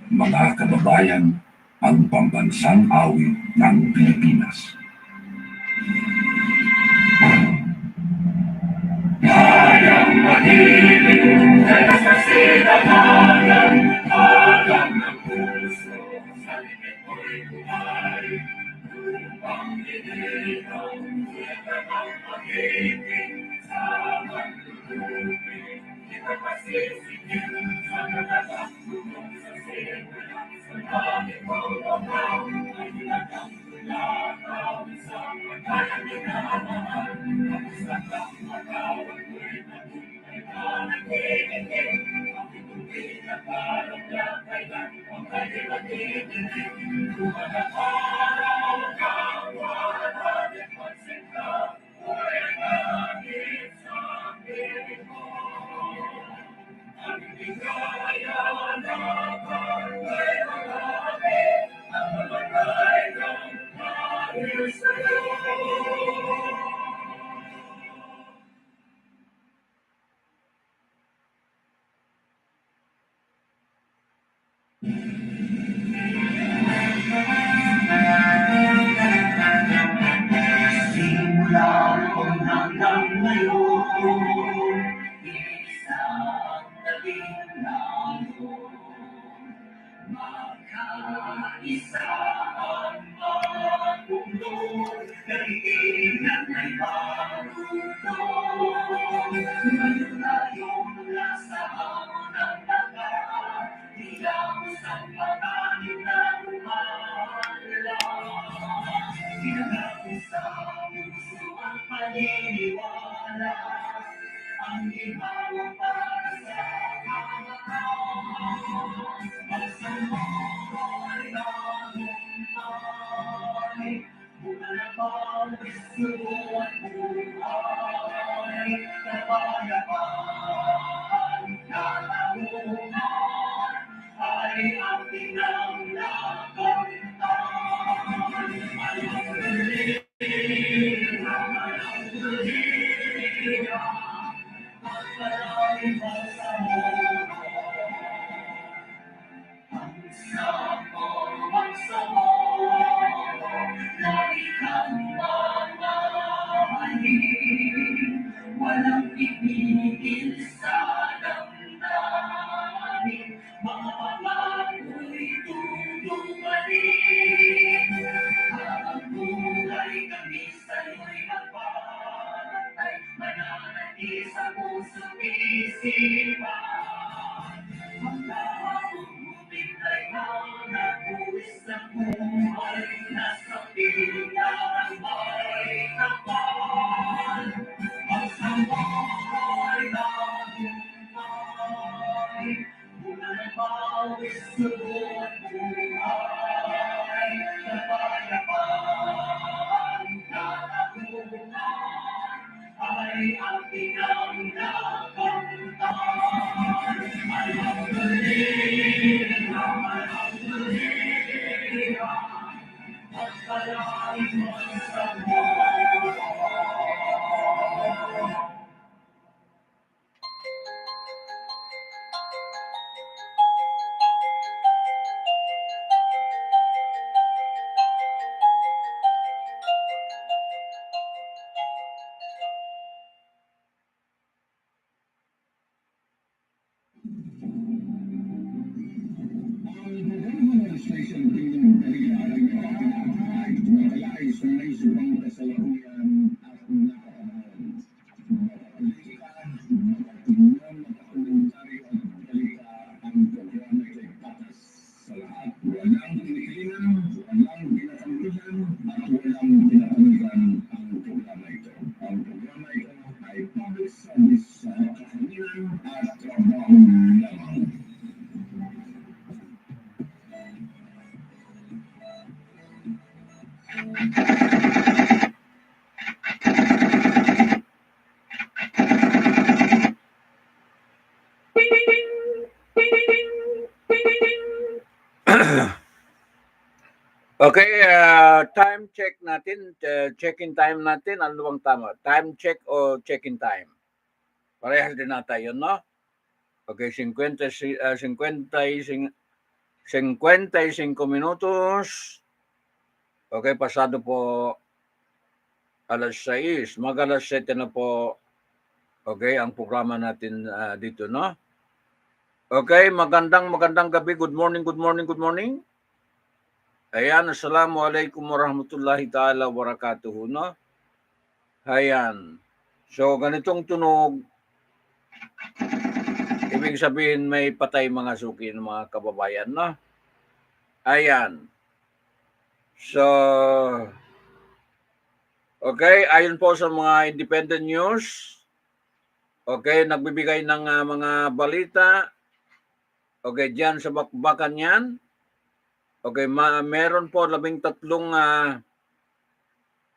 Mga kababayan, ang pambansang awit ng Pilipinas. Kayang mahiling sa sinamanan, alam ng puso, sa limit mo'y buhay. Upang dinirang, kita ng pag-ibig, sa manlulupin, kita pasisigil, sa nalagang tulong sa sinulang, sa langit mong lupaw, ay nilagang tulakaw, sa pagkakalinahan, ang isang matawag mo'y nabuhay na nagtitigil, ang ituloy na parang lakay ang kanyang nagtitigil, lumalang araw kang walang pagsinta, buhay langit sa piling mo. Ang bigaya na pagkay malaki, ang mamatay ng dahil sa'yo. Simula noon hanggang ngayon, isang dalingalo, magkaisa ang mga mundo, kaibigan ay marunong. Ngayon tayo mula sa hamon ng nakaraan, hilamos ang pag-anim na lumalang. Pinangako sa puso ang paniniwala, ang limawang para sa kabataan. Magsamoy tagumpay, mula na bawis suot buhay, kapayapaan na tagumpay, ay ang pinanglakamtan. Walang pipigil sa damdamin, mga pangaka'y tutunghalin. Habang buhay kami sa'yo'y magpapantay, mananatili sa puso't isipan. Ang lahat umuting ay nanabuwis ng buhay, nasa piling ng may kapal. Ang samoy tagumpay, mula ng bawis suot buhay, kapayapaan na tagumpay, ay ang pinanglakamtan. Alhamdulillah, pagpalain mo sa buhay. Administration bilang paligaran ay tumatalay sa may subang kasalukuyan at nakakabahan. Makapolitika, makatulungan, makakomentaryo at balita ang programa ay patas sa lahat. Walang kinikilingan, walang pinakampihan at walang pinakamigan ang programa ito. Ang programa ito ay public service sa kahanginan at trabaho lamang. Okay, time check natin, check-in time natin, ano bang tama? Time check o check-in time? Parehas din nata yun, no? Okay, 55 55 minutos. Okay, pasado po alas 6. Mag-alas 7 na po. Okay, ang programa natin dito, no? Okay, magandang gabi. Good morning. Ayan, assalamualaikum warahmatullahi ta'ala wabarakatuh, no? Ayan. So, ganitong tunog, ibig sabihin may patay mga suki ng mga kababayan, no? Ayan. So, okay, ayon po sa mga independent news, okay, nagbibigay ng mga balita, okay, diyan sa bakbakan yan. Okay, meron po 13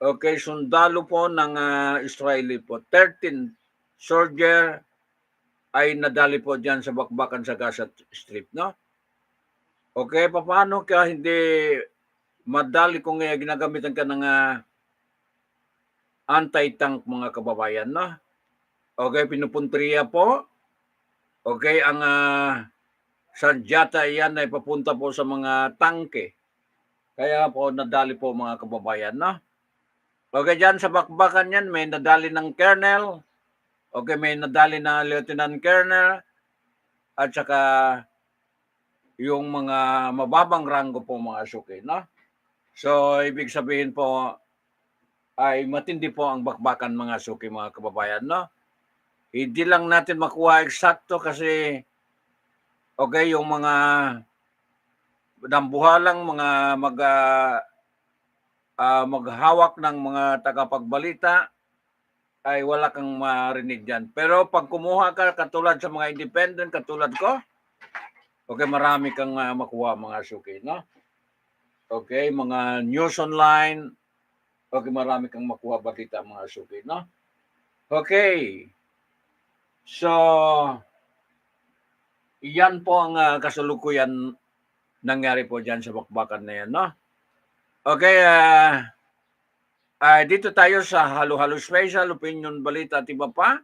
okay, sundalo po ng Israeli po. 13 soldier ay nadali po diyan sa bakbakan sa Gaza Strip, no? Okay, paano ka hindi madali kung ginagamitan ka ng anti-tank mga kababayan, no? Okay, pinupuntriya po. Okay, ang sandyata yan ay papunta po sa mga tangke. Kaya po nadali po mga kababayan, no? Okay, dyan sa bakbakan yan, may nadali ng colonel. Okay, may nadali na lieutenant colonel. At saka yung mga mababang ranggo po mga suki, no? So, ibig sabihin po ay matindi po ang bakbakan mga suki, mga kababayan, no? Hindi lang natin makuha eksakto kasi okay, yung mga dambuhalang mga maghawak ng mga tagapagbalita ay wala kang marinig dyan. Pero pag kumuha ka katulad sa mga independent, katulad ko, okay, marami kang makuha mga suki, no? Okay, mga news online, okay, marami kang makuha balita mga suki, no? Okay. So, iyan po ang kasalukuyan nangyari po dyan sa bakbakan na yan, no? Okay, dito tayo sa Halo-Halo Special, Opinion, Balita at iba pa.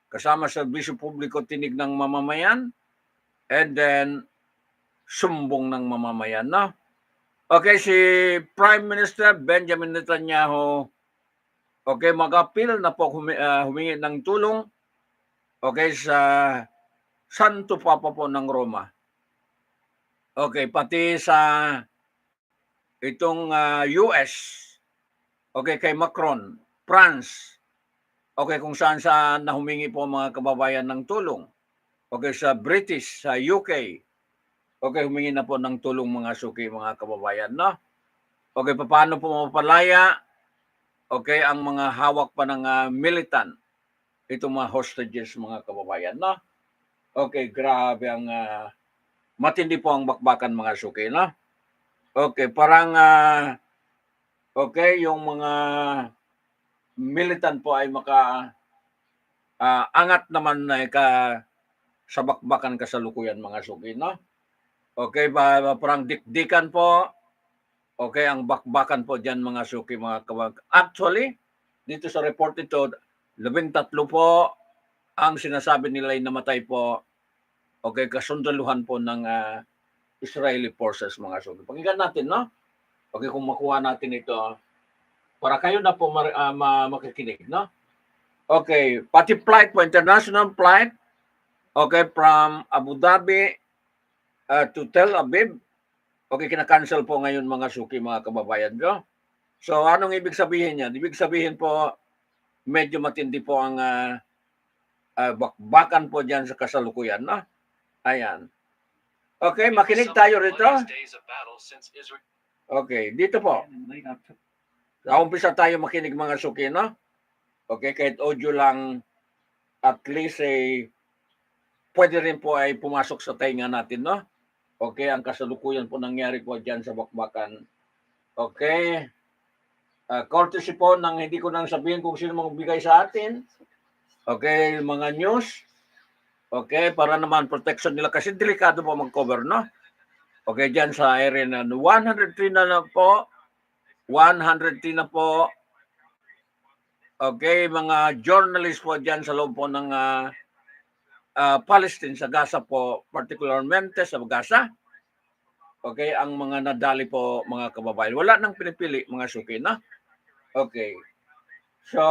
Kasama sa Serbisyo Publiko, Tinig ng Mamamayan. And then, Sumbong ng Mamamayan, no? Okay, si Prime Minister Benjamin Netanyahu, okay, mag-appeal na po humingi ng tulong, okay, sa Santo Papa po ng Roma. Okay, pati sa itong US, okay, kay Macron, France, okay, kung saan na humingi po mga kababayan ng tulong. Okay, sa British, sa UK, okay, humingi na po ng tulong mga suki, mga kababayan, no? Okay, paano po mapalaya, okay, ang mga hawak pa ng militant, itong mga hostages, mga kababayan, no? Okay, grabe ang matindi po ang bakbakan mga suki, no? Okay, parang okay, yung mga militant po ay angat naman na sa bakbakan kasalukuyan mga suki, no? Okay, parang dikdikan po. Okay, ang bakbakan po diyan mga suki, mga kabag. Actually, dito sa report ito, 13 po ang sinasabi nila ay namatay po. Okay, kasundaluhan po ng Israeli forces mga suki. Pakinggan natin, no? Okay, kung makuha natin ito, para kayo na po makikinig, no? Okay, pati flight po, international flight, okay, from Abu Dhabi to Tel Aviv, okay, kinakancel po ngayon mga suki, mga kababayan nyo. So, anong ibig sabihin niyan? Ibig sabihin po, medyo matindi po ang bakbakan po dyan sa kasalukuyan, no? Ayan. Okay, makinig tayo rito. Okay, dito po. Sa umpisa tayo makinig mga suki, no? Okay, kahit audio lang, at least pwede rin po ay pumasok sa tainga natin, no? Okay, ang kasalukuyan po nangyari po dyan sa bakbakan. Okay. Courtesy po ng hindi ko nang sabihin kung sino magbigay sa atin. Okay, mga news. Okay, para naman protection nila kasi delikado po mag-cover, no? Okay, dyan sa area na 103 na po. 103 na po. Okay, mga journalists po dyan sa loob po ng Palestine, sa Gaza po, particularmente sa Gaza. Okay, ang mga nadali po mga kababayan. Wala nang pinipili mga suki, no? Okay. So,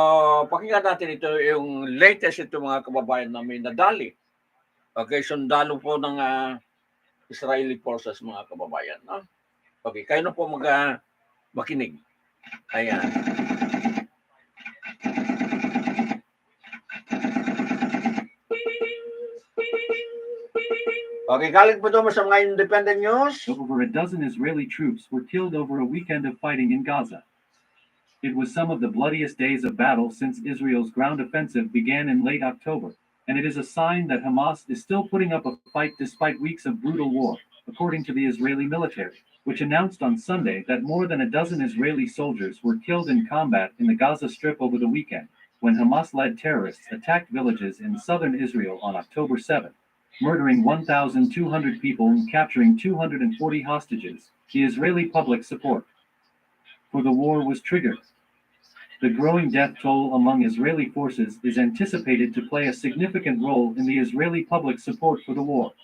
pakinggan natin ito yung latest ito mga kababayan na may nadali. Okay, sundalo po ng Israeli forces mga kababayan, no? Okay, kayo na po makinig. Ayan. Okay, galing po ito sa mga independent news. Over a dozen Israeli troops were killed over a weekend of fighting in Gaza. It was some of the bloodiest days of battle since Israel's ground offensive began in late October, and it is a sign that Hamas is still putting up a fight despite weeks of brutal war, according to the Israeli military, which announced on Sunday that more than a dozen Israeli soldiers were killed in combat in the Gaza Strip over the weekend, when Hamas-led terrorists attacked villages in southern Israel on October 7th. Murdering 1,200 people and capturing 240 hostages, the Israeli public support for the war was triggered. The growing death toll among Israeli forces is anticipated to play a significant role in the Israeli public support for the war.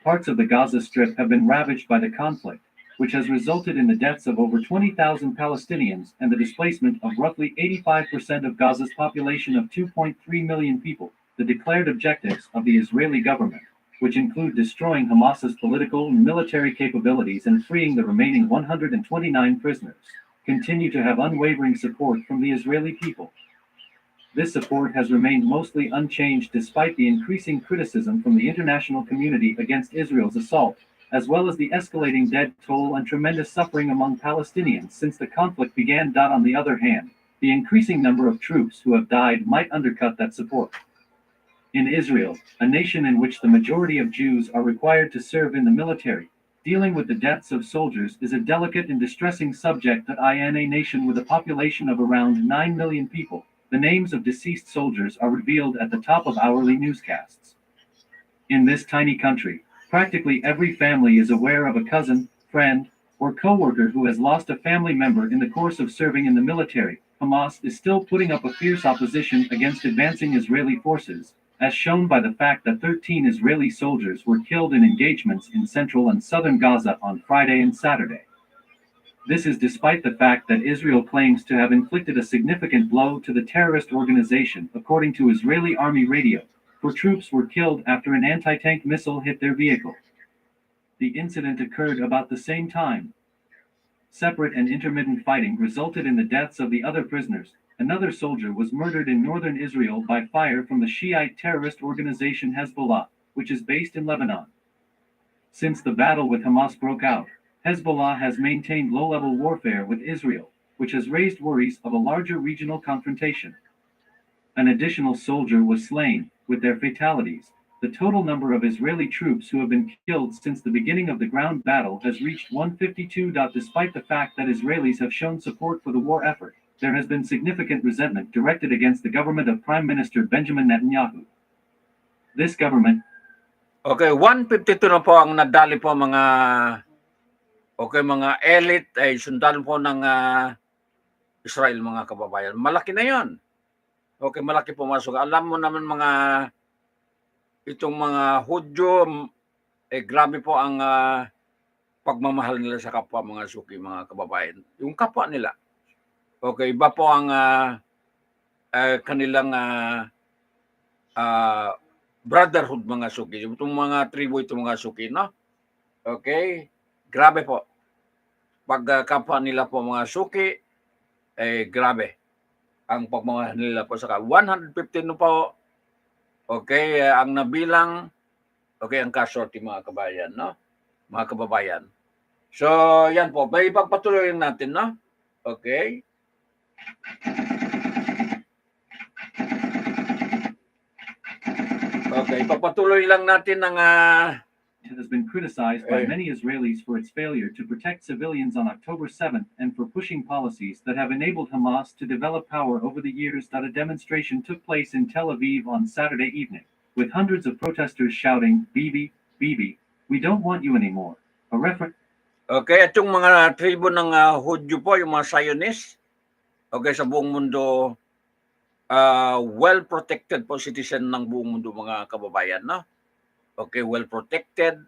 Parts of the Gaza Strip have been ravaged by the conflict, which has resulted in the deaths of over 20,000 Palestinians and the displacement of roughly 85% of Gaza's population of 2.3 million people. The declared objectives of the Israeli government, which include destroying Hamas's political and military capabilities and freeing the remaining 129 prisoners, continue to have unwavering support from the Israeli people. This support has remained mostly unchanged despite the increasing criticism from the international community against Israel's assault, as well as the escalating death toll and tremendous suffering among Palestinians since the conflict began. On the other hand, the increasing number of troops who have died might undercut that support. In Israel, a nation in which the majority of Jews are required to serve in the military, dealing with the deaths of soldiers is a delicate and distressing subject. In a nation with a population of around 9 million people, the names of deceased soldiers are revealed at the top of hourly newscasts. In this tiny country, practically every family is aware of a cousin, friend, or co-worker who has lost a family member in the course of serving in the military. Hamas is still putting up a fierce opposition against advancing Israeli forces, as shown by the fact that 13 Israeli soldiers were killed in engagements in central and southern Gaza on Friday and Saturday. This is despite the fact that Israel claims to have inflicted a significant blow to the terrorist organization, according to Israeli Army radio. 4 troops were killed after an anti-tank missile hit their vehicle. The incident occurred about the same time. Separate and intermittent fighting resulted in the deaths of the other prisoners. Another soldier was murdered in northern Israel by fire from the Shiite terrorist organization Hezbollah, which is based in Lebanon. Since the battle with Hamas broke out, Hezbollah has maintained low-level warfare with Israel, which has raised worries of a larger regional confrontation. An additional soldier was slain. With their fatalities, the total number of Israeli troops who have been killed since the beginning of the ground battle has reached 152. Despite the fact that Israelis have shown support for the war effort, there has been significant resentment directed against the government of Prime Minister Benjamin Netanyahu. This government... Okay, 152 na po ang nadali po mga elite ay sundalo po ng Israel mga kababayan. Malaki na 'yon. Okay, malaki po masok. Alam mo naman itong mga Hudyo, grabe po ang pagmamahal nila sa kapwa mga suki, mga kababayan. Yung kapwa nila. Okay, iba po ang kanilang brotherhood mga suki. Itong mga tribo, itong mga suki, no? Okay, grabe po. Pag kapwa nila po mga suki, grabe ang pagmamahal nila po sa 115 no po. Okay, ang nabilang, okay, ang casualty mga kabayan, no? Mga kababayan. So, yan po. May ipagpatuloy natin, no? Okay. Okay, ipagpatuloy lang natin ng has been criticized by many Israelis for its failure to protect civilians on October 7th and for pushing policies that have enabled Hamas to develop power over the years. A demonstration took place in Tel Aviv on Saturday evening, with hundreds of protesters shouting, "Bibi, Bibi, we don't want you anymore." A reference... Okay, itong mga tribo ng Hudyo po, yung mga Zionists, okay, sa buong mundo, well-protected po citizen ng buong mundo mga kababayan, no? Okay, well protected.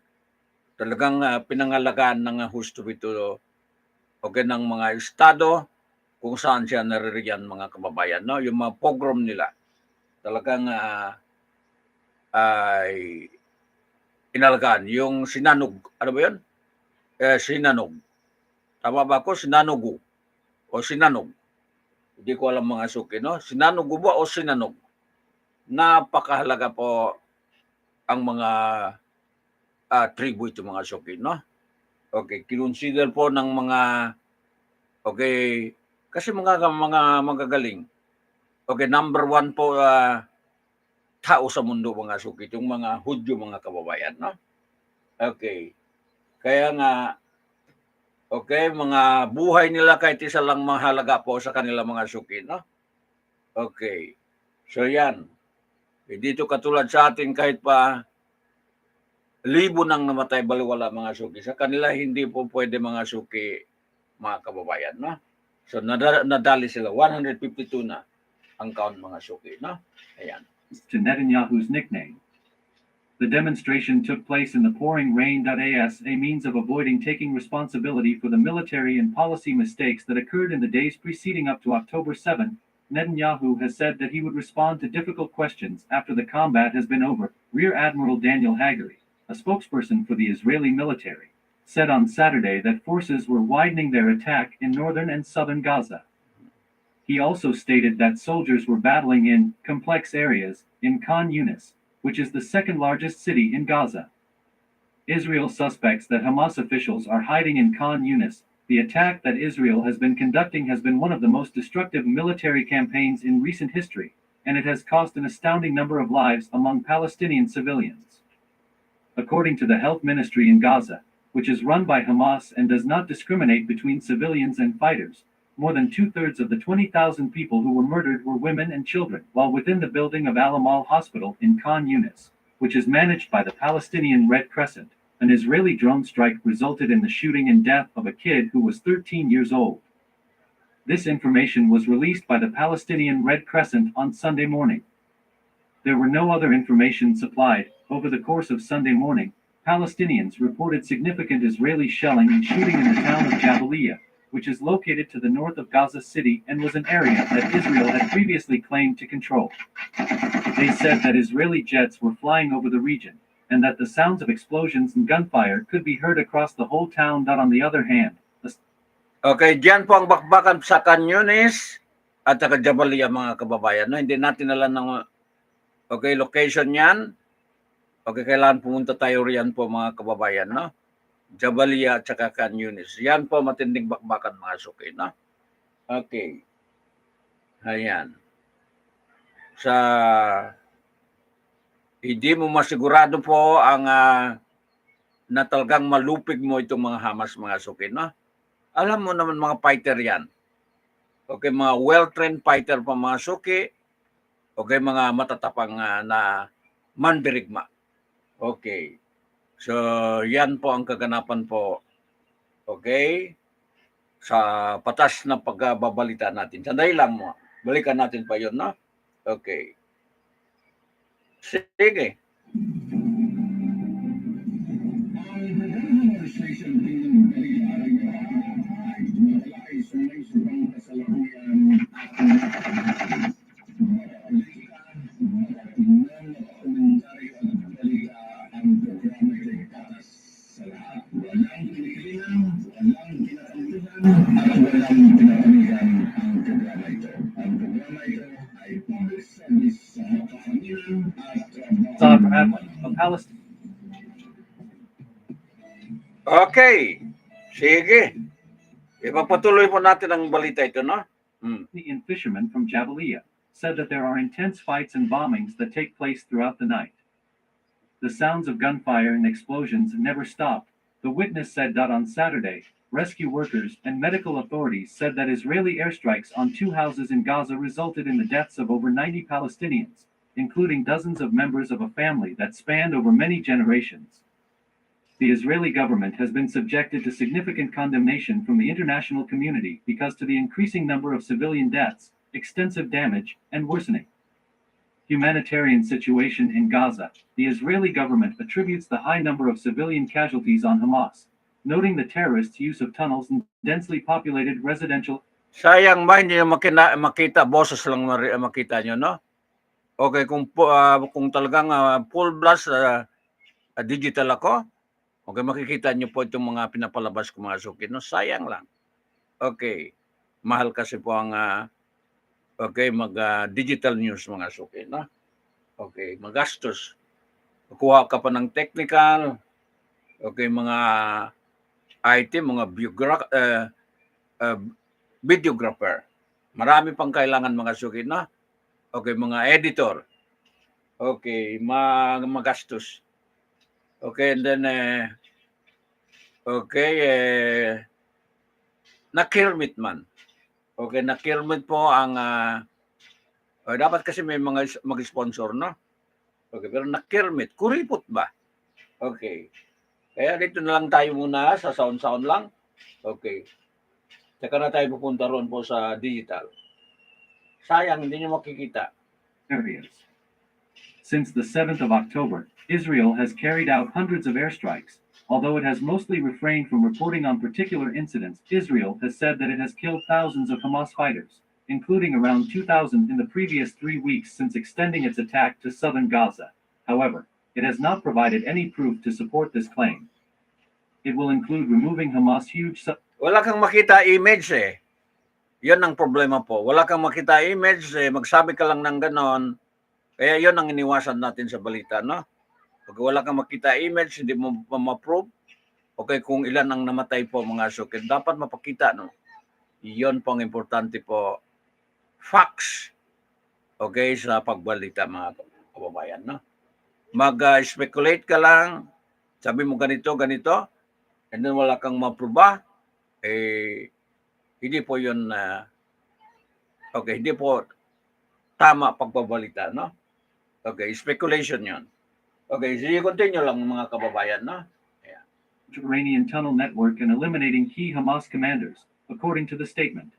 talagang pinangalagaan ng husto ito ng mga estado kung saan siya naririyan mga kababayan, no? Yung mga pogrom nila talagang ay inalagaan. Yung sinanog, ano ba yun? Sinanog. Tama ba ako? Sinanugu o sinanog. Hindi ko alam mga suki, no? Sinanugu ba o sinanog? Napakahalaga po ang mga tribu ito mga suki, no? Okay, kinonsider po ng mga kasi mga magagaling. Okay, number one po tao sa mundo mga suki, yung mga Hudyo mga kababayan, no? Okay. Kaya nga mga buhay nila kahit isa lang mahalaga po sa kanila mga suki, no? Okay. So yan. Dito katulad sa atin kahit pa libo nang namatay baliwala mga suki. Sa kanila hindi po pwede mga suki mga kababayan, no? So nadali sila 152 na ang count mga suki, no? Ayan. To Netanyahu's nickname. The demonstration took place in the pouring rain. As a means of avoiding taking responsibility for the military and policy mistakes that occurred in the days preceding up to October 7, Netanyahu has said that he would respond to difficult questions after the combat has been over. Rear Admiral Daniel Hagari, a spokesperson for the Israeli military, said on Saturday that forces were widening their attack in northern and southern Gaza. He also stated that soldiers were battling in complex areas in Khan Yunis, which is the second largest city in Gaza. Israel suspects that Hamas officials are hiding in Khan Yunis. The attack that Israel has been conducting has been one of the most destructive military campaigns in recent history, and it has cost an astounding number of lives among Palestinian civilians. According to the health ministry in Gaza, which is run by Hamas and does not discriminate between civilians and fighters, more than 2/3 of the 20,000 people who were murdered were women and children, while within the building of Al-Amal Hospital in Khan Yunis, which is managed by the Palestinian Red Crescent, an Israeli drone strike resulted in the shooting and death of a kid who was 13 years old. This information was released by the Palestinian Red Crescent on Sunday morning. There were no other information supplied. Over the course of Sunday morning, Palestinians reported significant Israeli shelling and shooting in the town of Jabalia, which is located to the north of Gaza City and was an area that Israel had previously claimed to control. They said that Israeli jets were flying over the region, and that the sounds of explosions and gunfire could be heard across the whole town. On the other hand, okay, diyan po ang bakbakan sa Khan Yunis at sa Jabalia mga kababayan, no? Hindi natin alam ng location yan. Okay, kailangan pumunta tayo riyan po mga kababayan, no? Jabalia at saka Khan Yunis. Yan po matinding bakbakan mga suki, no? Okay. Ayan. Sa hindi mo masigurado po ang na talagang malupig mo itong mga Hamas mga suki, no? Alam mo naman mga fighter yan. Okay, mga well-trained fighter pa mga suki. Okay, mga matatapang na mandirigma. Okay. So, yan po ang kaganapan po. Okay? Sa patas na pagbabalita natin. Sandali lang mo. Balikan natin pa yun, no? Okay. Sige. Palestine. Okay. Sige. Ipapatuloy po natin ang balita ito, no? The fishermen from Jabalia said that there are intense fights and bombings that take place throughout the night. The sounds of gunfire and explosions never stopped. The witness said that on Saturday, rescue workers and medical authorities said that Israeli airstrikes on 2 houses in Gaza resulted in the deaths of over 90 Palestinians, including dozens of members of a family that spanned over many generations. The Israeli government has been subjected to significant condemnation from the international community because to the increasing number of civilian deaths, extensive damage, and worsening. humanitarian situation in Gaza, the Israeli government attributes the high number of civilian casualties on Hamas, noting the terrorists' use of tunnels in densely populated residential. Sayang ba hindi nyo makita, boses lang makita nyo, no? Okay, kung talagang full blast digital ako, okay, makikita nyo po itong mga pinapalabas ko mga suki, no? Sayang lang. Okay, mahal kasi po ang mag-digital news mga suki, no? Okay, magastos. Kukuha ka pa ng technical, okay, mga IT, mga videographer. Marami pang kailangan mga suki, no? Okay, mga editor. Okay, magastos. Okay, and then nakirmit man. Okay, nakirmit po ang dapat kasi may mga mag-sponsor, no? Okay, pero nakirmit, kuripot ba? Okay. Kaya dito na lang tayo muna sa sound lang. Okay. Saka na tayo pupunta ron po sa digital. Sayang, hindi nyo makikita. Areas. Since the 7th of October, Israel has carried out hundreds of airstrikes. Although it has mostly refrained from reporting on particular incidents, Israel has said that it has killed thousands of Hamas fighters, including around 2,000 in the previous 3 weeks since extending its attack to southern Gaza. However, it has not provided any proof to support this claim. It will include removing Hamas' huge... Wala kang makita image eh. Yun ang problema po. Wala kang makita image eh. Magsabi ka lang ng ganon. Kaya yun ang iniwasan natin sa balita, no? Pag wala kang makita image, hindi mo ma-prove. Okay, kung ilan ang namatay po mga suki, dapat mapakita, no? Yun po ang importante po. Facts. Okay, sa pagbalita mga kababayan, no? Mag-speculate ka lang, sabi mo ganito, and then wala kang ma-prove, hindi po yun, hindi po tama pagbabalita, no? Okay, speculation yun. Okay, so you continue lang mga kababayan, no? Yeah. Iranian tunnel network and eliminating key Hamas commanders, according to the statement.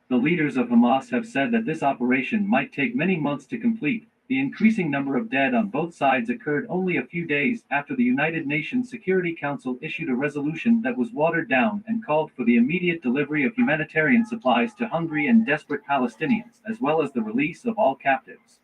The leaders of Hamas have said that this operation might take many months to complete. The increasing number of dead on both sides occurred only a few days after the United Nations Security Council issued a resolution that was watered down and called for the immediate delivery of humanitarian supplies to hungry and desperate Palestinians, as well as the release of all captives.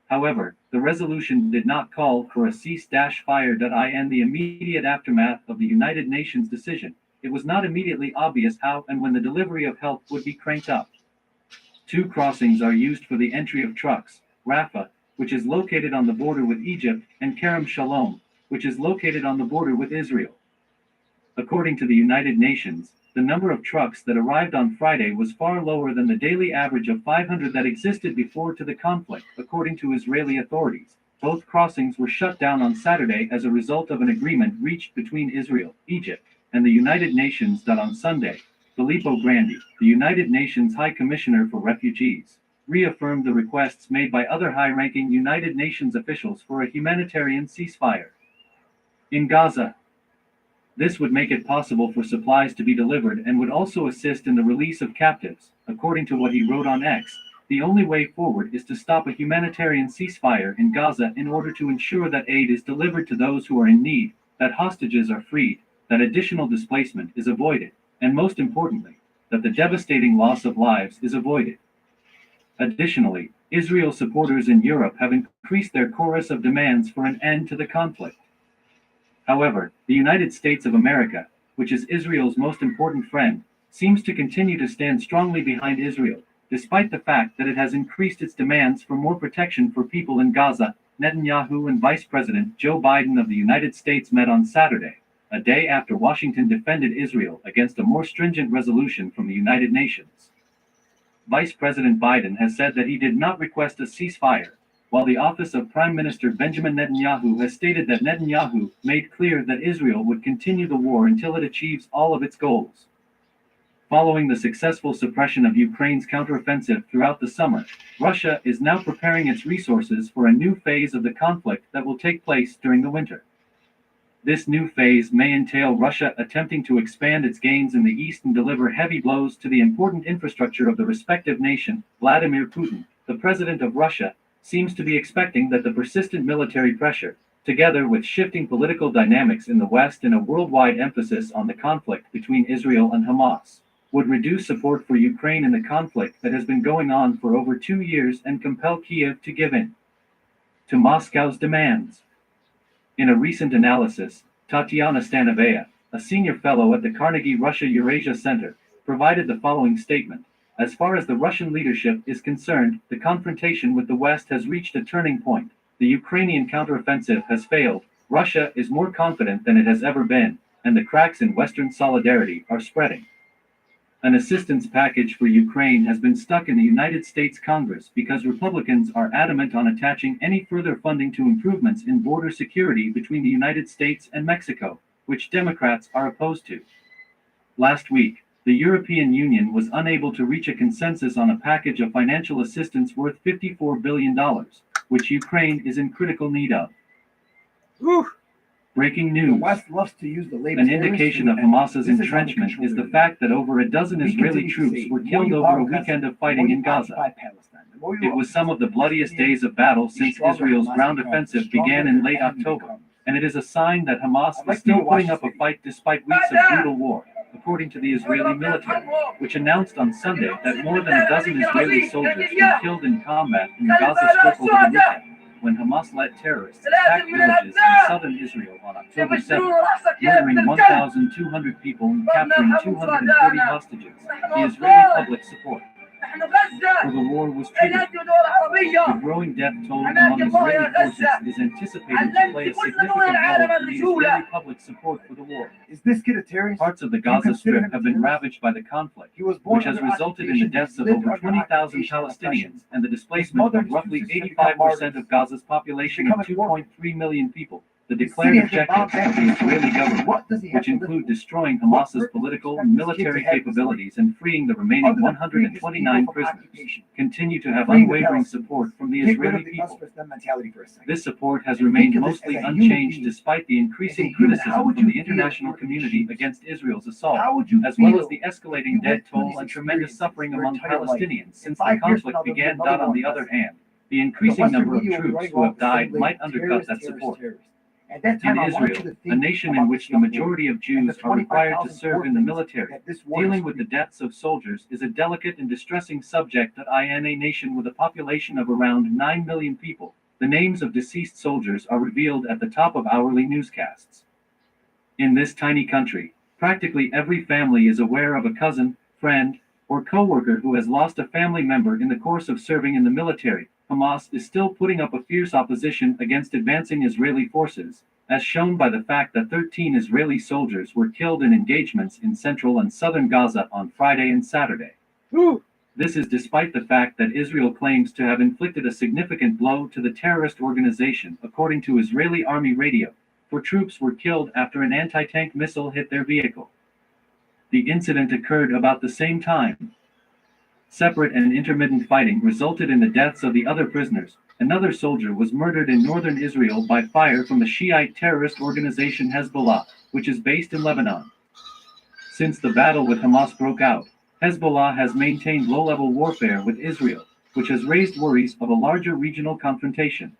However, the resolution did not call for a cease-fire in the immediate aftermath of the United Nations decision. It was not immediately obvious how and when the delivery of help would be cranked up. 2 crossings are used for the entry of trucks: Rafah, which is located on the border with Egypt, and Kerem Shalom, which is located on the border with Israel. According to the United Nations, the number of trucks that arrived on Friday was far lower than the daily average of 500 that existed before to the conflict, according to Israeli authorities. Both crossings were shut down on Saturday as a result of an agreement reached between Israel, Egypt, and the United Nations that on Sunday, Filippo Grandi, the United Nations High Commissioner for Refugees, reaffirmed the requests made by other high-ranking United Nations officials for a humanitarian ceasefire in Gaza. This would make it possible for supplies to be delivered and would also assist in the release of captives. According to what he wrote on X, the only way forward is to stop a humanitarian ceasefire in Gaza in order to ensure that aid is delivered to those who are in need, that hostages are freed, that additional displacement is avoided, and most importantly, that the devastating loss of lives is avoided. Additionally, Israel supporters in Europe have increased their chorus of demands for an end to the conflict. However, the United States of America, which is Israel's most important friend, seems to continue to stand strongly behind Israel, despite the fact that it has increased its demands for more protection for people in Gaza. Netanyahu and Vice President Joe Biden of the United States met on Saturday, a day after Washington defended Israel against a more stringent resolution from the United Nations. Vice President Biden has said that he did not request a ceasefire, while the office of Prime Minister Benjamin Netanyahu has stated that Netanyahu made clear that Israel would continue the war until it achieves all of its goals. Following the successful suppression of Ukraine's counteroffensive throughout the summer, Russia is now preparing its resources for a new phase of the conflict that will take place during the winter. This new phase may entail Russia attempting to expand its gains in the east and deliver heavy blows to the important infrastructure of the respective nation. Vladimir Putin, the president of Russia, seems to be expecting that the persistent military pressure, together with shifting political dynamics in the West and a worldwide emphasis on the conflict between Israel and Hamas, would reduce support for Ukraine in the conflict that has been going on for over 2 years and compel Kiev to give in to Moscow's demands. In a recent analysis, Tatiana Stanovaya, a senior fellow at the Carnegie Russia Eurasia Center, provided the following statement. As far as the Russian leadership is concerned, the confrontation with the West has reached a turning point. The Ukrainian counteroffensive has failed, Russia is more confident than it has ever been, and the cracks in Western solidarity are spreading. An assistance package for Ukraine has been stuck in the United States Congress because Republicans are adamant on attaching any further funding to improvements in border security between the United States and Mexico, which Democrats are opposed to. Last week, the European Union was unable to reach a consensus on a package of financial assistance worth $54 billion, which Ukraine is in critical need of. Whew. Breaking The news. West loves to use the label An indication of Hamas's This is entrenchment under is the control. fact that over a dozen We Israeli continue to troops say, were the more killed you over a borrow weekend of the fighting more you in Gaza. occupy Palestine, the more you It was some of the bloodiest Palestinian, days of battle the since stronger Israel's Hamas ground becomes, offensive the stronger began in their late enemy October, becomes. and it is a sign that Hamas I'd like is still you to watch putting up a this fight despite weeks of brutal war, according to the Israeli military, which announced on Sunday that more than a dozen Israeli soldiers were killed in combat in the Gaza Strip over the weekend, when Hamas-led terrorists attacked villages in southern Israel on October 7th, murdering 1,200 people and capturing 240 hostages. The Israeli public support for the war was triggered. The growing death toll among Israeli forces is anticipated to play a significant role in the Israeli public support for the war. Is this kid a terrorist? Parts of the Do you Gaza consider Strip him have a been terrorist? ravaged by the conflict, He was born which has under resulted in the occupation, deaths of lived over under 20,000 occupation and oppression. Palestinians and the displacement mother of roughly chooses to become 85% martyrs. of Gaza's population of Become a warrior. 2.3 million people. The The declared city has been bombed objectives of back the Israeli government, What does he have which to live include for? destroying What Hamas's purpose political does and this kid military have this life? capabilities and freeing the remaining Other than freeing his 129 people from prisoners, occupation. continue to have Freeing the unwavering Palestinians. support from the Get rid Israeli of the us people. versus them mentality for a second. This support has And remained think of this mostly as a human unchanged being. despite the increasing As a human, how criticism would from you the feel international if you community choose? against Israel's assault, How would you as well as feel the if escalating you death went through toll these and tremendous experiences suffering your among entire life? Palestinians In since the 5 years from conflict now, there'll be began. another On war the in other Gaza. hand, the The increasing Western number of media will be troops running who have off the same died label, might undercut that support. At that In time, I want you Israel, to a think nation in about which this the young boy majority of and the Jews are required to 25,000 serve in the orphans military, that this war dealing has with the freed. deaths of soldiers is a delicate and distressing subject that in a nation with a population of around 9 million people. The names of deceased soldiers are revealed at the top of hourly newscasts. In this tiny country, practically every family is aware of a cousin, friend, or coworker who has lost a family member in the course of serving in the military. Hamas is still putting up a fierce opposition against advancing Israeli forces, as shown by the fact that 13 Israeli soldiers were killed in engagements in central and southern Gaza on Friday and Saturday. Whew. This is despite the fact that Israel claims to have inflicted a significant blow to the terrorist organization, according to Israeli Army radio. 4 troops were killed after an anti-tank missile hit their vehicle. The incident occurred about the same time. Separate and intermittent fighting resulted in the deaths of the other prisoners. Another soldier was murdered in northern Israel by fire from the Shiite terrorist organization Hezbollah, which is based in Lebanon. Since the battle with Hamas broke out, Hezbollah has maintained low-level warfare with Israel, which has raised worries of a larger regional confrontation.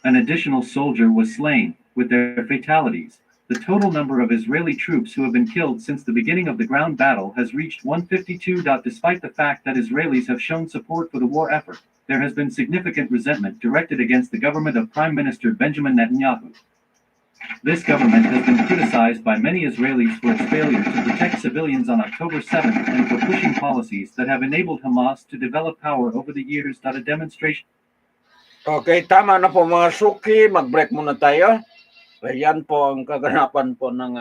An additional soldier was slain, with their fatalities. The total number of Israeli troops who have been killed since the beginning of the ground battle has reached 152. Despite the fact that Israelis have shown support for the war effort, there has been significant resentment directed against the government of Prime Minister Benjamin Netanyahu. This government has been criticized by many Israelis for its failure to protect civilians on October 7th and for pushing policies that have enabled Hamas to develop power over the years. A demonstration. Okay, tama na po mga suki. Mag-break muna tayo. Yan po ang kaganapan po ng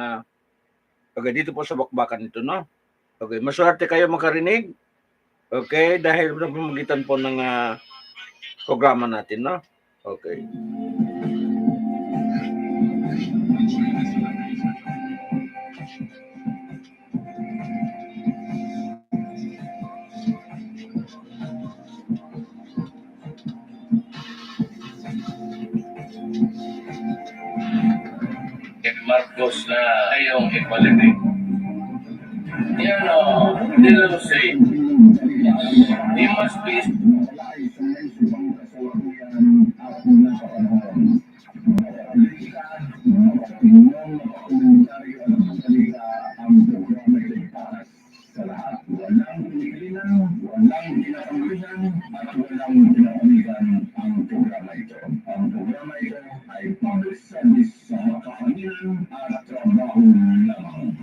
okay, dito po sa bakbakan ito, no? Okay, maswerte kayo makarinig. Okay, dahil sa pamamagitan po ng programa natin, no? Okay. Marcos na yung equality. They will say, you must be lamang.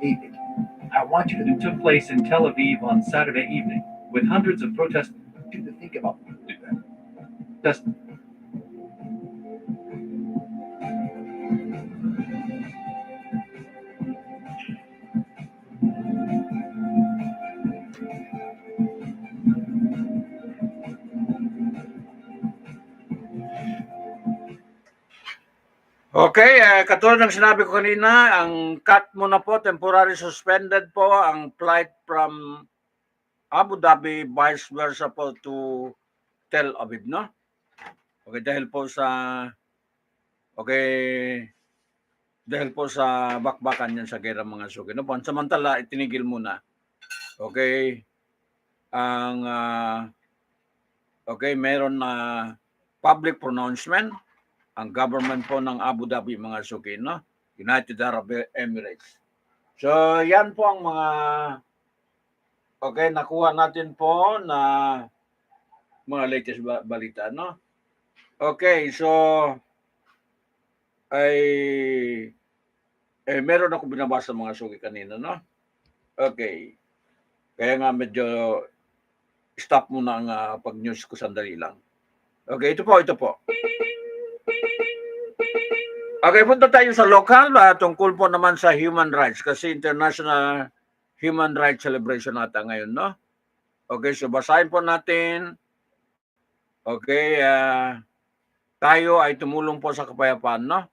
David, I want you to took place in Tel Aviv on Saturday evening, with hundreds of protesters to think about just Okay, katulad ng sinabi ko kanina, ang cut mo na po, temporary suspended po ang flight from Abu Dhabi, vice versa po to Tel Aviv, no? Okay, dahil po sa bakbakan yan sa gera mga suki. No? Pansamantala, itinigil muna. Okay, ang meron na public pronouncement ang government po ng Abu Dhabi mga suki, no? United Arab Emirates. So, yan po ang mga nakuha natin po na mga latest balita, no? Okay, so meron ako binabasa mga suki kanina, no? Okay. Kaya nga medyo stop muna ang pag-news ko sandali lang. Okay, ito po. Okay, punta tayo sa local tungkol po naman sa human rights kasi International Human Rights Celebration nata ngayon, no? Okay, so basahin po natin. Okay, tayo ay tumulong po sa kapayapaan, no?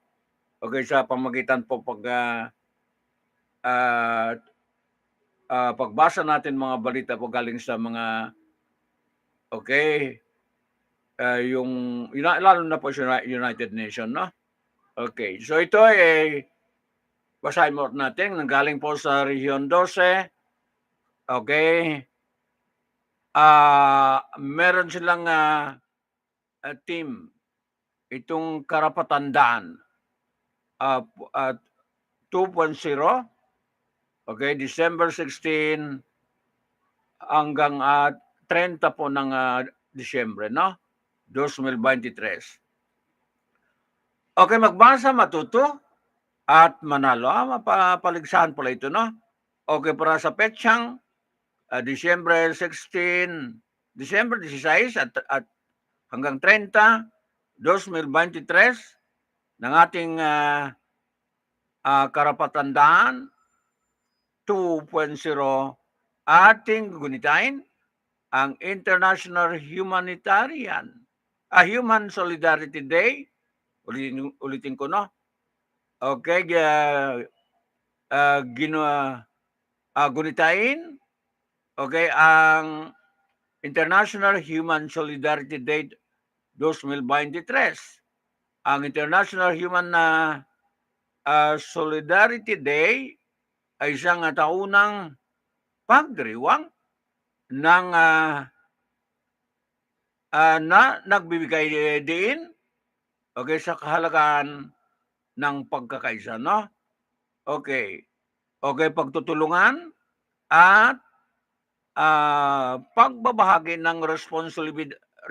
Okay, sa pamagitan po pagbasa natin mga balita po galing sa mga Okay? Lalo na po sa United Nations, no? Okay. So ito ay basahin mo natin. Nanggaling po sa Region 12. Okay? Meron silang team. Itong karapatandaan. 2.0. Okay, December 16 hanggang 30 po ng Disyembre, no? 2023. Okay, magbasa, matuto, at manalo. Mapapaligsahan pala ito, no? Okay, para sa petsang December 16 at hanggang 30, 2023 ng ating karapatandaan 2.0 ating gunitain ang International Human Solidarity Day. Ulitin ko, no? Okay, gunitain, okay, ang International Human Solidarity Day 2023. Ang International Human Solidarity Day ay isang taunang pagdiriwang ng na nagbibigay din okay sa kahalagaan ng pagkakaisa, no? Okay. Okay, pagtutulungan at pagbabahagi ng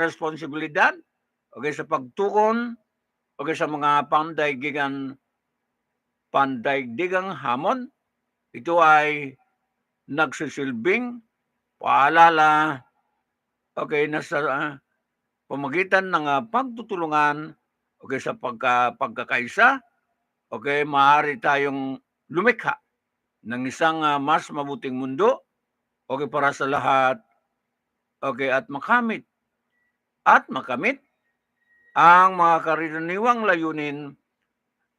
responsibilidad okay sa pagtugon okay sa mga pandaigdigang hamon. Ito ay nagsisilbing paalala okay na sa pamagitan ng pagtutulungan okay sa pagkakaisa okay maaari tayong lumikha ng isang mas mabuting mundo okay para sa lahat okay at makamit ang mga karaniwang layunin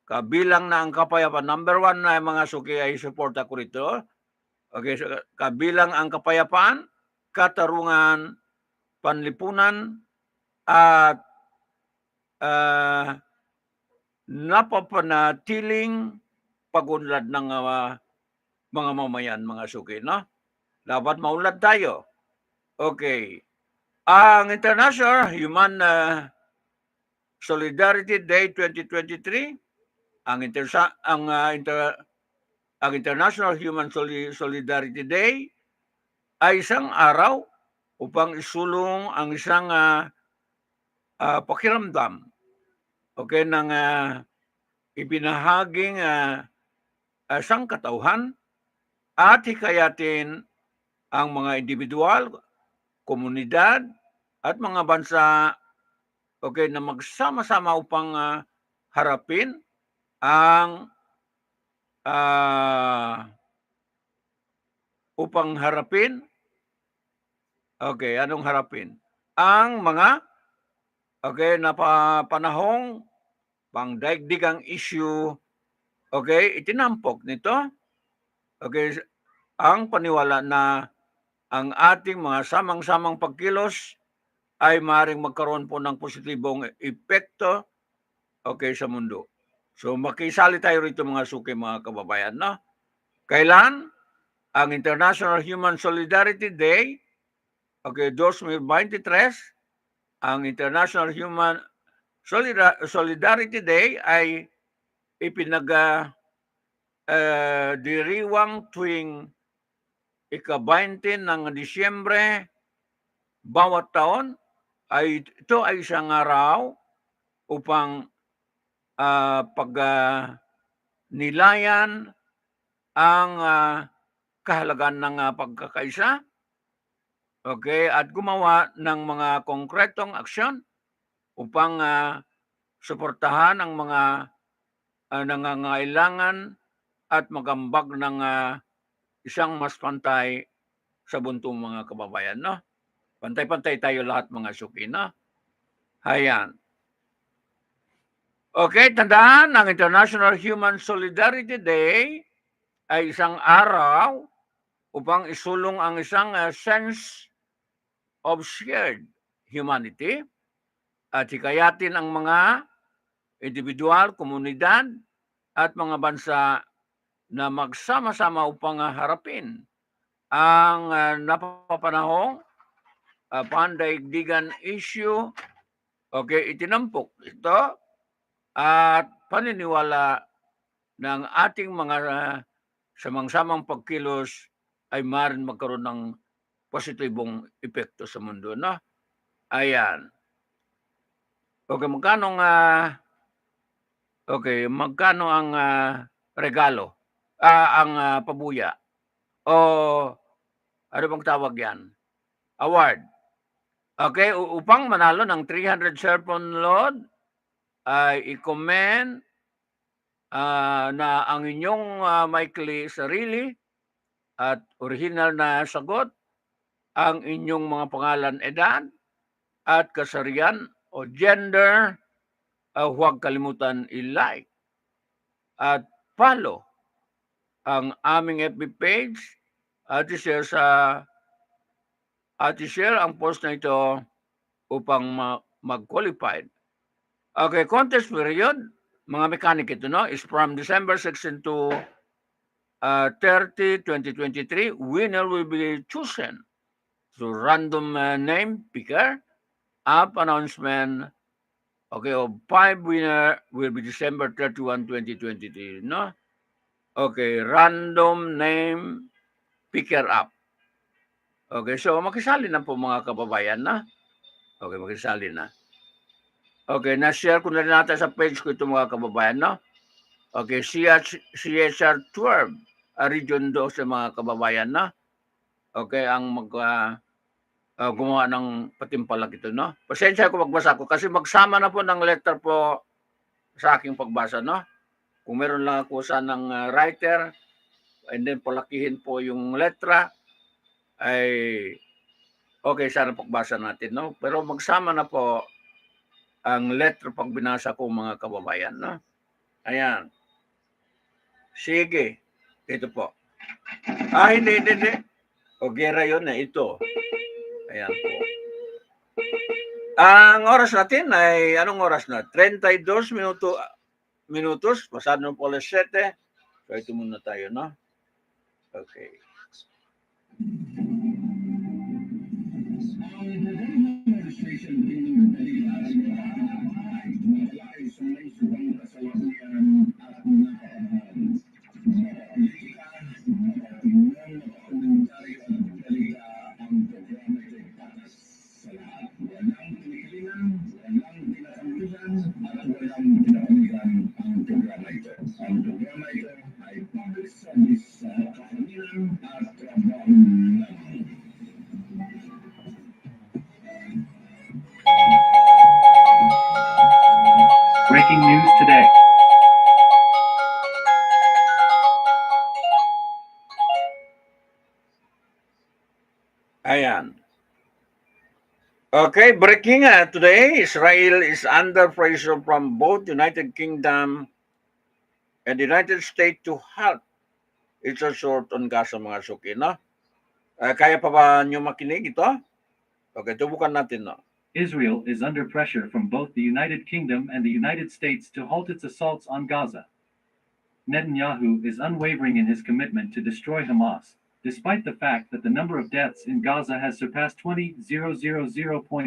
kabilang na ang kapayapaan. Number 1 na mga suki ay support ako rito. Okay, so, kabilang ang kapayapaan, katarungan, panlipunan, at napapanatiling pagunlad ng mga mamayan, mga suki, no? Dapat maunlad tayo. Okay. Ang International Human Solidarity Day 2023, ang International Human Solidarity Day ay isang araw upang isulong ang isang pakiramdam okay ng ibinahaging sangkatauhan at hikayatin ang mga individual, komunidad at mga bansa okay na magsama-sama upang harapin ang anong harapin? Ang mga okay na panahong pangdaigdigang issue okay itinampok nito okay ang paniwala na ang ating mga samang-samang pagkilos ay maaaring magkaroon po ng positibong epekto okay sa mundo. So makisali tayo rito mga suki, mga kababayan, no? Kailan ang International Human Solidarity Day okay 2023 ang International Human Solidarity Day ay ipinagdiriwang tuwing ika-20 ng Disyembre bawat taon. Ito ay isang araw upang pagnilayan ang kahalagaan ng pagkakaisa okay at gumawa ng mga konkretong aksyon upang suportahan ang mga nangangailangan at magambag ng isang mas pantay sa buntong mga kababayan, no? Pantay-pantay tayo lahat mga suki, no? Ayan. Okay, tandaan, ang International Human Solidarity Day ay isang araw upang isulong ang isang sense of shared humanity at hikayatin ang mga individual, komunidad at mga bansa na magsama-sama upang harapin ang napapanahong pandaigdigan issue. Okay, itinampok ito at paniniwala ng ating mga samang-samang pagkilos ay maaaring magkaroon ng positibong epekto sa mundo, no? Ayan. Okay, magkano ang regalo? Ang pabuya? O ano bang tawag yan? Award. Okay, upang manalo ng 300 cellphone load, ay i-comment na ang inyong maikli sarili at original na sagot, ang inyong mga pangalan, edad, at kasarian o gender. Huwag kalimutan i-like at follow ang aming FB page at i-share ang post na ito upang mag-qualified. Okay, contest period, mga mechanic ito, no, is from December 16 to 30, 2023. Winner will be chosen through random name picker. App announcement, okay, of 5 winner will be December 31, 2023, no? Okay, random name picker up. Okay, so makisali na po mga kababayan, na? Okay, makisali na. Okay, na-share ko na rin natin sa page ko ito mga kababayan, no? Okay, CSR 12, Region 2 sa mga kababayan, na? Okay, ang gumawa ng patimpalag ito, no? Pasensya ko magbasa ko kasi magsama na po ng letter po sa aking pagbasa, no? Kung meron lang ako ng writer, and then palakihin po yung letra, ay okay, sana pagbasa natin, no? Pero magsama na po ang letter pag binasa ko mga kababayan, no? Ayan. Sige. Ito po. Hindi. Ogera yun na ito. Ayan po. Ang oras natin ay, anong oras na? 32 minutos. Pasado po alas 7. So ito muna tayo, no? Okay. Breaking news today. Ayan. Okay, breaking today, Israel is under pressure from both United Kingdom and the United States to halt its assault on Gaza, mga suki, no? Kaya pa ba nyo makinig ito? Okay, tubukan natin, no? Israel is under pressure from both the United Kingdom and the United States to halt its assaults on Gaza. Netanyahu is unwavering in his commitment to destroy Hamas, despite the fact that the number of deaths in Gaza has surpassed 20,000.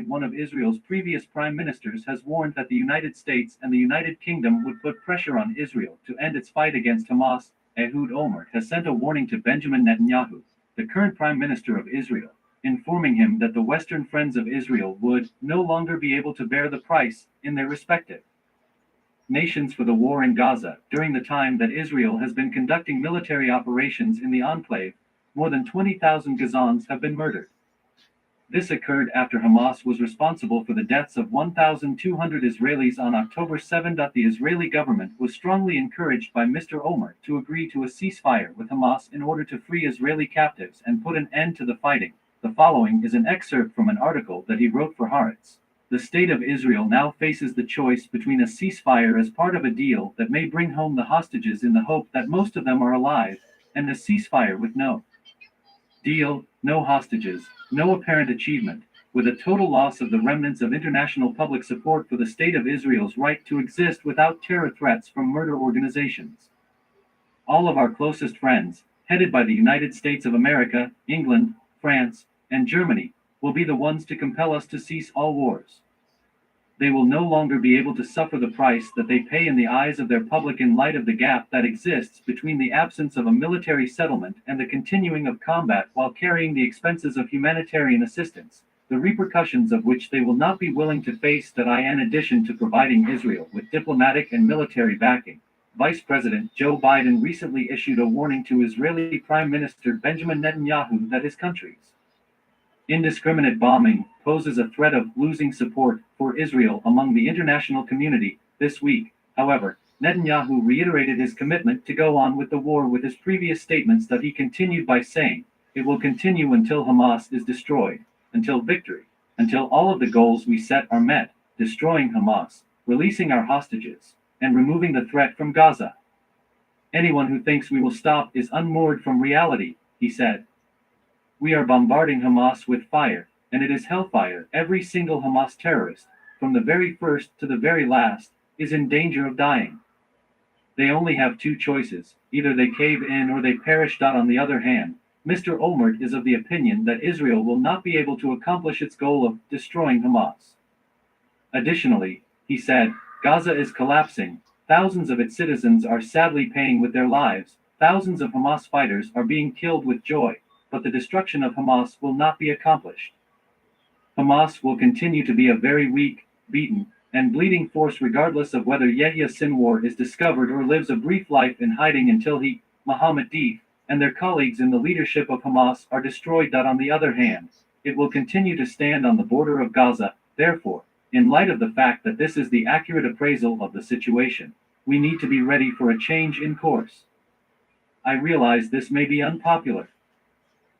One of Israel's previous prime ministers has warned that the United States and the United Kingdom would put pressure on Israel to end its fight against Hamas. Ehud Olmert has sent a warning to Benjamin Netanyahu, the current prime minister of Israel, informing him that the Western friends of Israel would no longer be able to bear the price in their respective nations for the war in Gaza. During the time that Israel has been conducting military operations in the enclave, more than 20,000 Gazans have been murdered. This occurred after Hamas was responsible for the deaths of 1,200 Israelis on October 7. The Israeli government was strongly encouraged by Mr. Olmert to agree to a ceasefire with Hamas in order to free Israeli captives and put an end to the fighting. The following is an excerpt from an article that he wrote for Haaretz. The state of Israel now faces the choice between a ceasefire as part of a deal that may bring home the hostages in the hope that most of them are alive, and a ceasefire with no deal, no hostages, no apparent achievement, with a total loss of the remnants of international public support for the State of Israel's right to exist without terror threats from murder organizations. All of our closest friends, headed by the United States of America, England, France, and Germany, will be the ones to compel us to cease all wars. They will no longer be able to suffer the price that they pay in the eyes of their public in light of the gap that exists between the absence of a military settlement and the continuing of combat while carrying the expenses of humanitarian assistance, the repercussions of which they will not be willing to face. In addition to providing Israel with diplomatic and military backing, Vice President Joe Biden recently issued a warning to Israeli Prime Minister Benjamin Netanyahu that his country's indiscriminate bombing poses a threat of losing support for Israel among the international community. This week, however, Netanyahu reiterated his commitment to go on with the war with his previous statements that he continued by saying, "It will continue until Hamas is destroyed, until victory, until all of the goals we set are met, destroying Hamas, releasing our hostages, and removing the threat from Gaza. Anyone who thinks we will stop is unmoored from reality," he said. "We are bombarding Hamas with fire, and it is hellfire. Every single Hamas terrorist, from the very first to the very last, is in danger of dying. They only have two choices, either they cave in or they perish." On the other hand, Mr. Olmert is of the opinion that Israel will not be able to accomplish its goal of destroying Hamas. Additionally, he said, "Gaza is collapsing, thousands of its citizens are sadly paying with their lives, thousands of Hamas fighters are being killed with joy, but the destruction of Hamas will not be accomplished. Hamas will continue to be a very weak, beaten, and bleeding force regardless of whether Yahya Sinwar is discovered or lives a brief life in hiding until he, Mohammed Deif, and their colleagues in the leadership of Hamas are destroyed." On the other hand, it will continue to stand on the border of Gaza. Therefore, in light of the fact that this is the accurate appraisal of the situation, we need to be ready for a change in course. I realize this may be unpopular.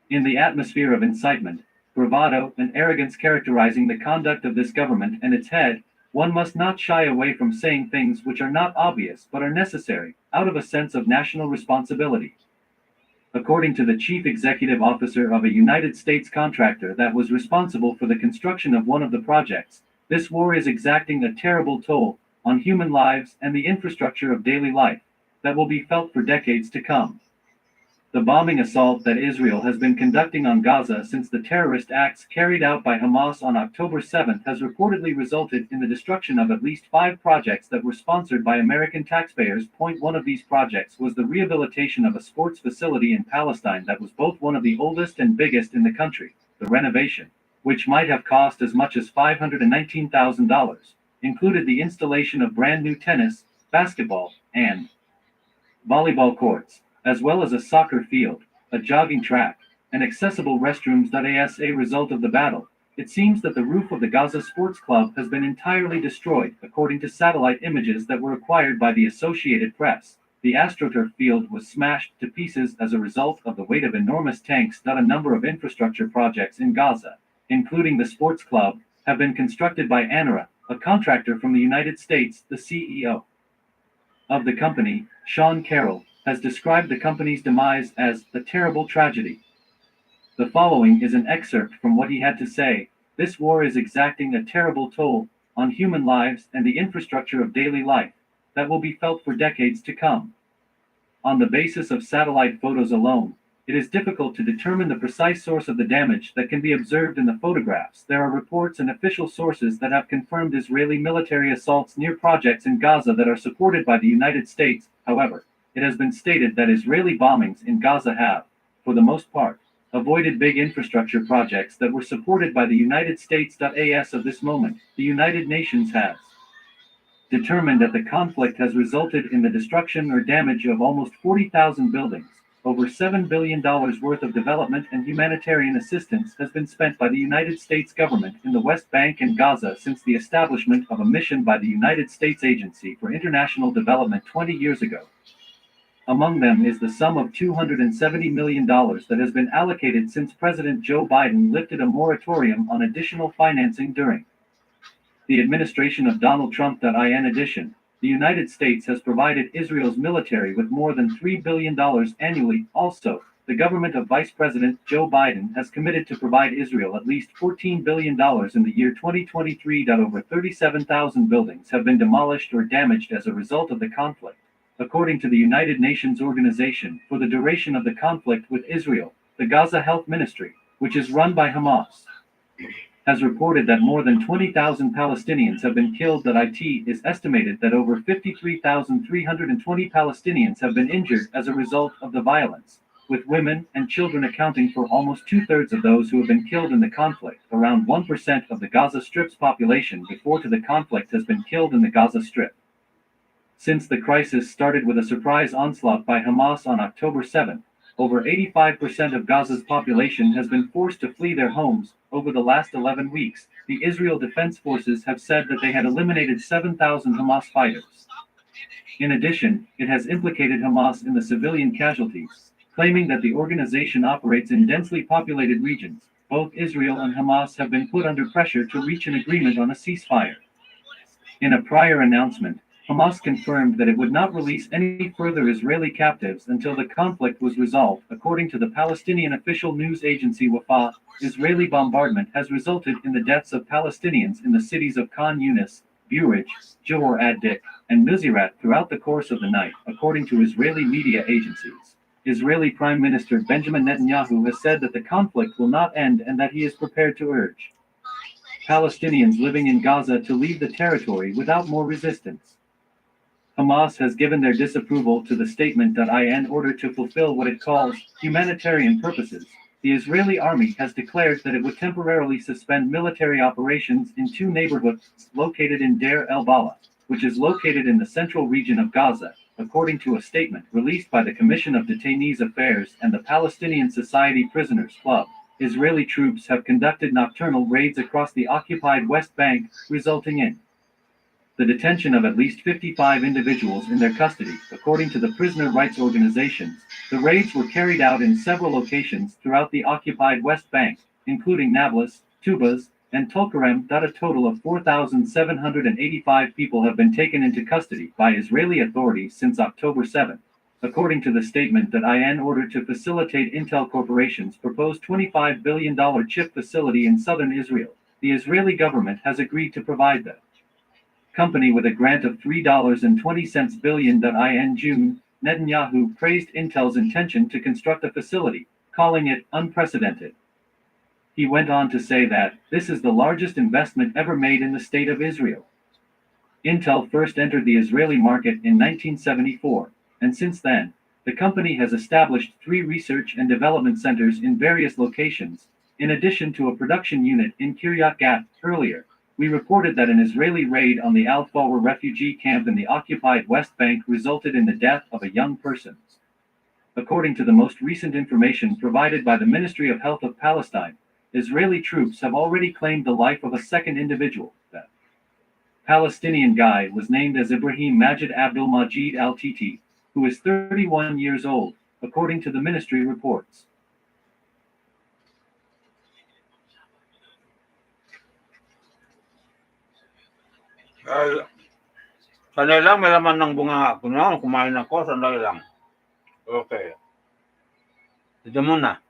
In the atmosphere of incitement, bravado, and arrogance characterizing the conduct of this government and its head, one must not shy away from saying things which are not obvious but are necessary, out of a sense of national responsibility. According to the chief executive officer of a United States contractor that was responsible for the construction of one of the projects, this war is exacting a terrible toll on human lives and the infrastructure of daily life that will be felt for decades to come. The bombing assault that Israel has been conducting on Gaza since the terrorist acts carried out by Hamas on October 7 has reportedly resulted in the destruction of at least 5 projects that were sponsored by American taxpayers. One of these projects was the rehabilitation of a sports facility in Palestine that was both one of the oldest and biggest in the country. The renovation, which might have cost as much as $519,000, included the installation of brand new tennis, basketball, and volleyball courts, as well as a soccer field, a jogging track, and accessible restrooms. As a result of the battle, it seems that the roof of the Gaza Sports Club has been entirely destroyed, according to satellite images that were acquired by the Associated Press. The AstroTurf field was smashed to pieces as a result of the weight of enormous tanks. A number of infrastructure projects in Gaza, including the sports club, have been constructed by ANRA, a contractor from the United States. The CEO of the company, Sean Carroll, has described the company's demise as a terrible tragedy. The following is an excerpt from what he had to say: "This war is exacting a terrible toll on human lives and the infrastructure of daily life that will be felt for decades to come. On the basis of satellite photos alone, it is difficult to determine the precise source of the damage that can be observed in the photographs. There are reports and official sources that have confirmed Israeli military assaults near projects in Gaza that are supported by the United States. However, it has been stated that Israeli bombings in Gaza have, for the most part, avoided big infrastructure projects that were supported by the United States. As of this moment, the United Nations has determined that the conflict has resulted in the destruction or damage of almost 40,000 buildings. Over $7 billion worth of development and humanitarian assistance has been spent by the United States government in the West Bank and Gaza since the establishment of a mission by the United States Agency for International Development 20 years ago. Among them is the sum of $270 million that has been allocated since President Joe Biden lifted a moratorium on additional financing during the administration of Donald Trump. In addition, the United States has provided Israel's military with more than $3 billion annually. Also, the government of Vice President Joe Biden has committed to provide Israel at least $14 billion in the year 2023. Over 37,000 buildings have been demolished or damaged as a result of the conflict, according to the United Nations Organization for the duration of the conflict with Israel. The Gaza Health Ministry, which is run by Hamas, has reported that more than 20,000 Palestinians have been killed. That it is estimated that over 53,320 Palestinians have been injured as a result of the violence, with women and children accounting for almost two-thirds of those who have been killed in the conflict. Around 1% of the Gaza Strip's population before the conflict has been killed in the Gaza Strip. Since the crisis started with a surprise onslaught by Hamas on October 7, over 85% of Gaza's population has been forced to flee their homes. Over the last 11 weeks, the Israel Defense Forces have said that they had eliminated 7,000 Hamas fighters. In addition, it has implicated Hamas in the civilian casualties, claiming that the organization operates in densely populated regions. Both Israel and Hamas have been put under pressure to reach an agreement on a ceasefire. In a prior announcement, Hamas confirmed that it would not release any further Israeli captives until the conflict was resolved. According to the Palestinian official news agency Wafa, Israeli bombardment has resulted in the deaths of Palestinians in the cities of Khan Yunis, Burej, Johor ad-Dik, and Nuzirat throughout the course of the night, according to Israeli media agencies. Israeli Prime Minister Benjamin Netanyahu has said that the conflict will not end and that he is prepared to urge Palestinians living in Gaza to leave the territory without more resistance. Hamas has given their disapproval to the statement in order to fulfill what it calls humanitarian purposes. The Israeli army has declared that it would temporarily suspend military operations in two neighborhoods located in Deir el-Balah, which is located in the central region of Gaza, according to a statement released by the Commission of Detainees Affairs and the Palestinian Society Prisoners Club. Israeli troops have conducted nocturnal raids across the occupied West Bank, resulting in the detention of at least 55 individuals in their custody, according to the prisoner rights organizations. The raids were carried out in several locations throughout the occupied West Bank, including Nablus, Tubas, and Tulkarem. A total of 4,785 people have been taken into custody by Israeli authorities since October 7. According to the statement in order to facilitate Intel Corporation's proposed $25 billion chip facility in southern Israel, the Israeli government has agreed to provide the company with a grant of $3.20 billion. In June, Netanyahu praised Intel's intention to construct a facility, calling it unprecedented. He went on to say that this is the largest investment ever made in the state of Israel. Intel first entered the Israeli market in 1974, and since then, the company has established 3 research and development centers in various locations, in addition to a production unit in Kiryat Gat. Earlier, we reported that an Israeli raid on the Al-Fawr refugee camp in the occupied West Bank resulted in the death of a young person. According to the most recent information provided by the Ministry of Health of Palestine, Israeli troops have already claimed the life of a second individual. The Palestinian guy was named as Ibrahim Majid Abdul Majid al-Titi, who is 31 years old, according to the ministry reports. Sandali lang, may laman ng bunga ako na. Kumain ako, sandali lang. Okay. Ito muna.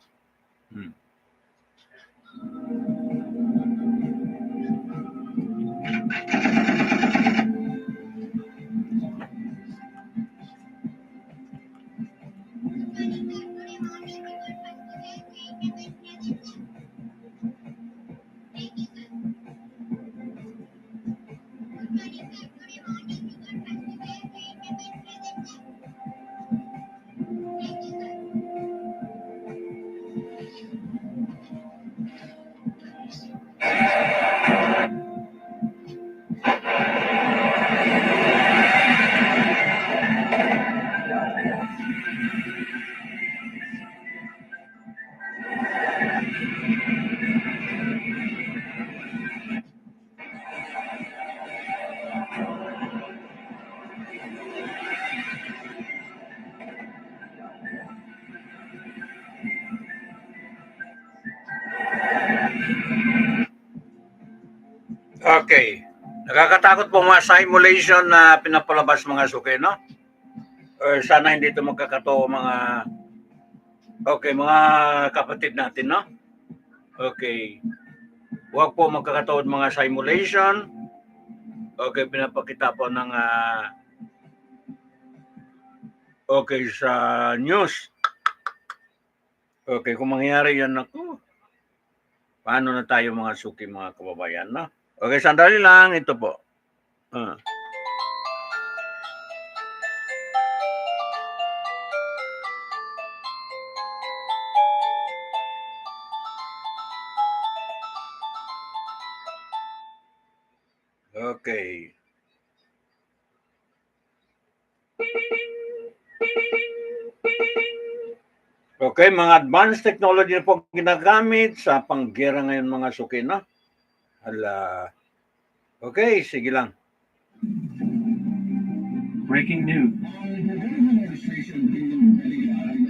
Okay. Nakakatakot po mga simulation na pinapalabas mga suki, no? Sana hindi ito magkakato mga Okay, mga kapatid natin, no? Okay. Huwag po magkakataon mga simulation. Okay, pinapakita po ng okay sa news. Okay, kung mangyayari yan, naku, paano na tayo mga suki, mga kababayan, no? Okay, sandali lang, ito po. Okay. Okay, mga advanced technology na po ginagamit sa panggera ngayon mga suki, no? Hala. Okay, sige lang. Breaking news. Ang gobyerno administration bilang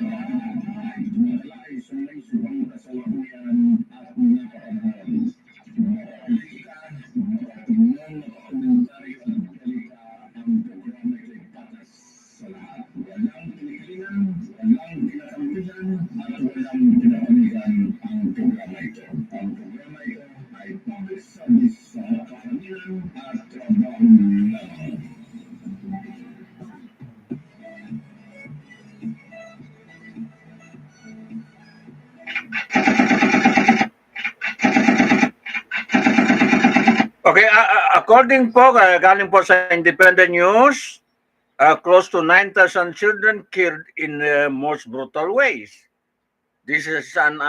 ay tumatalay sa may subang kasalukuyan at napakahal. Politika, makatunong makakomentaryo at magkalita ang programa ay patas sa lahat. Walang pinigilan, walang pinakampihan, at walang pinapanigan ang programa ito. Ang programa ito ay public service sa karamihan at trabaho lamang. Okay, according po, galing po sa independent news, close to 9,000 children killed in most brutal ways. This is an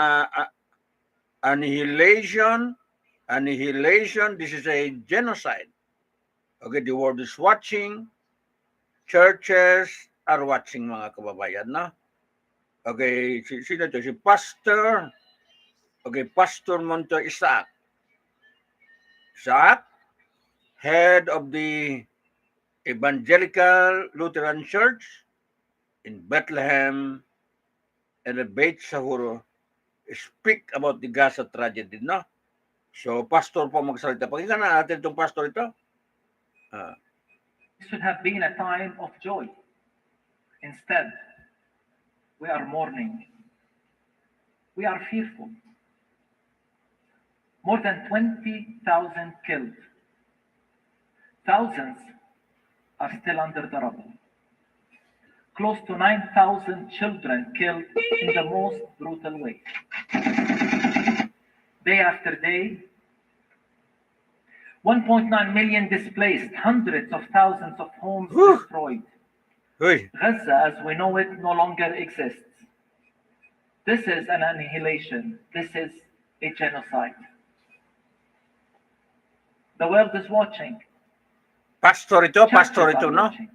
annihilation. This is a genocide. Okay, the world is watching. Churches are watching, mga kababayan, no? Okay, sino to? Si Pastor. Okay, Pastor Monto Isaac. Isaac, head of the Evangelical Lutheran Church in Bethlehem and Beit Sahuro, speak about the Gaza tragedy, no? So, pastor po magsalita. Pakinggan na natin itong pastor ito. It should have been a time of joy. Instead, we are mourning. We are fearful. More than 20,000 killed. Thousands are still under the rubble. Close to 9,000 children killed in the most brutal way. Day after day, 1.9 million displaced, hundreds of thousands of homes destroyed. Gaza, as we know it, no longer exists. This is an annihilation. This is a genocide. The world is watching. Pastor ito, no? Watching.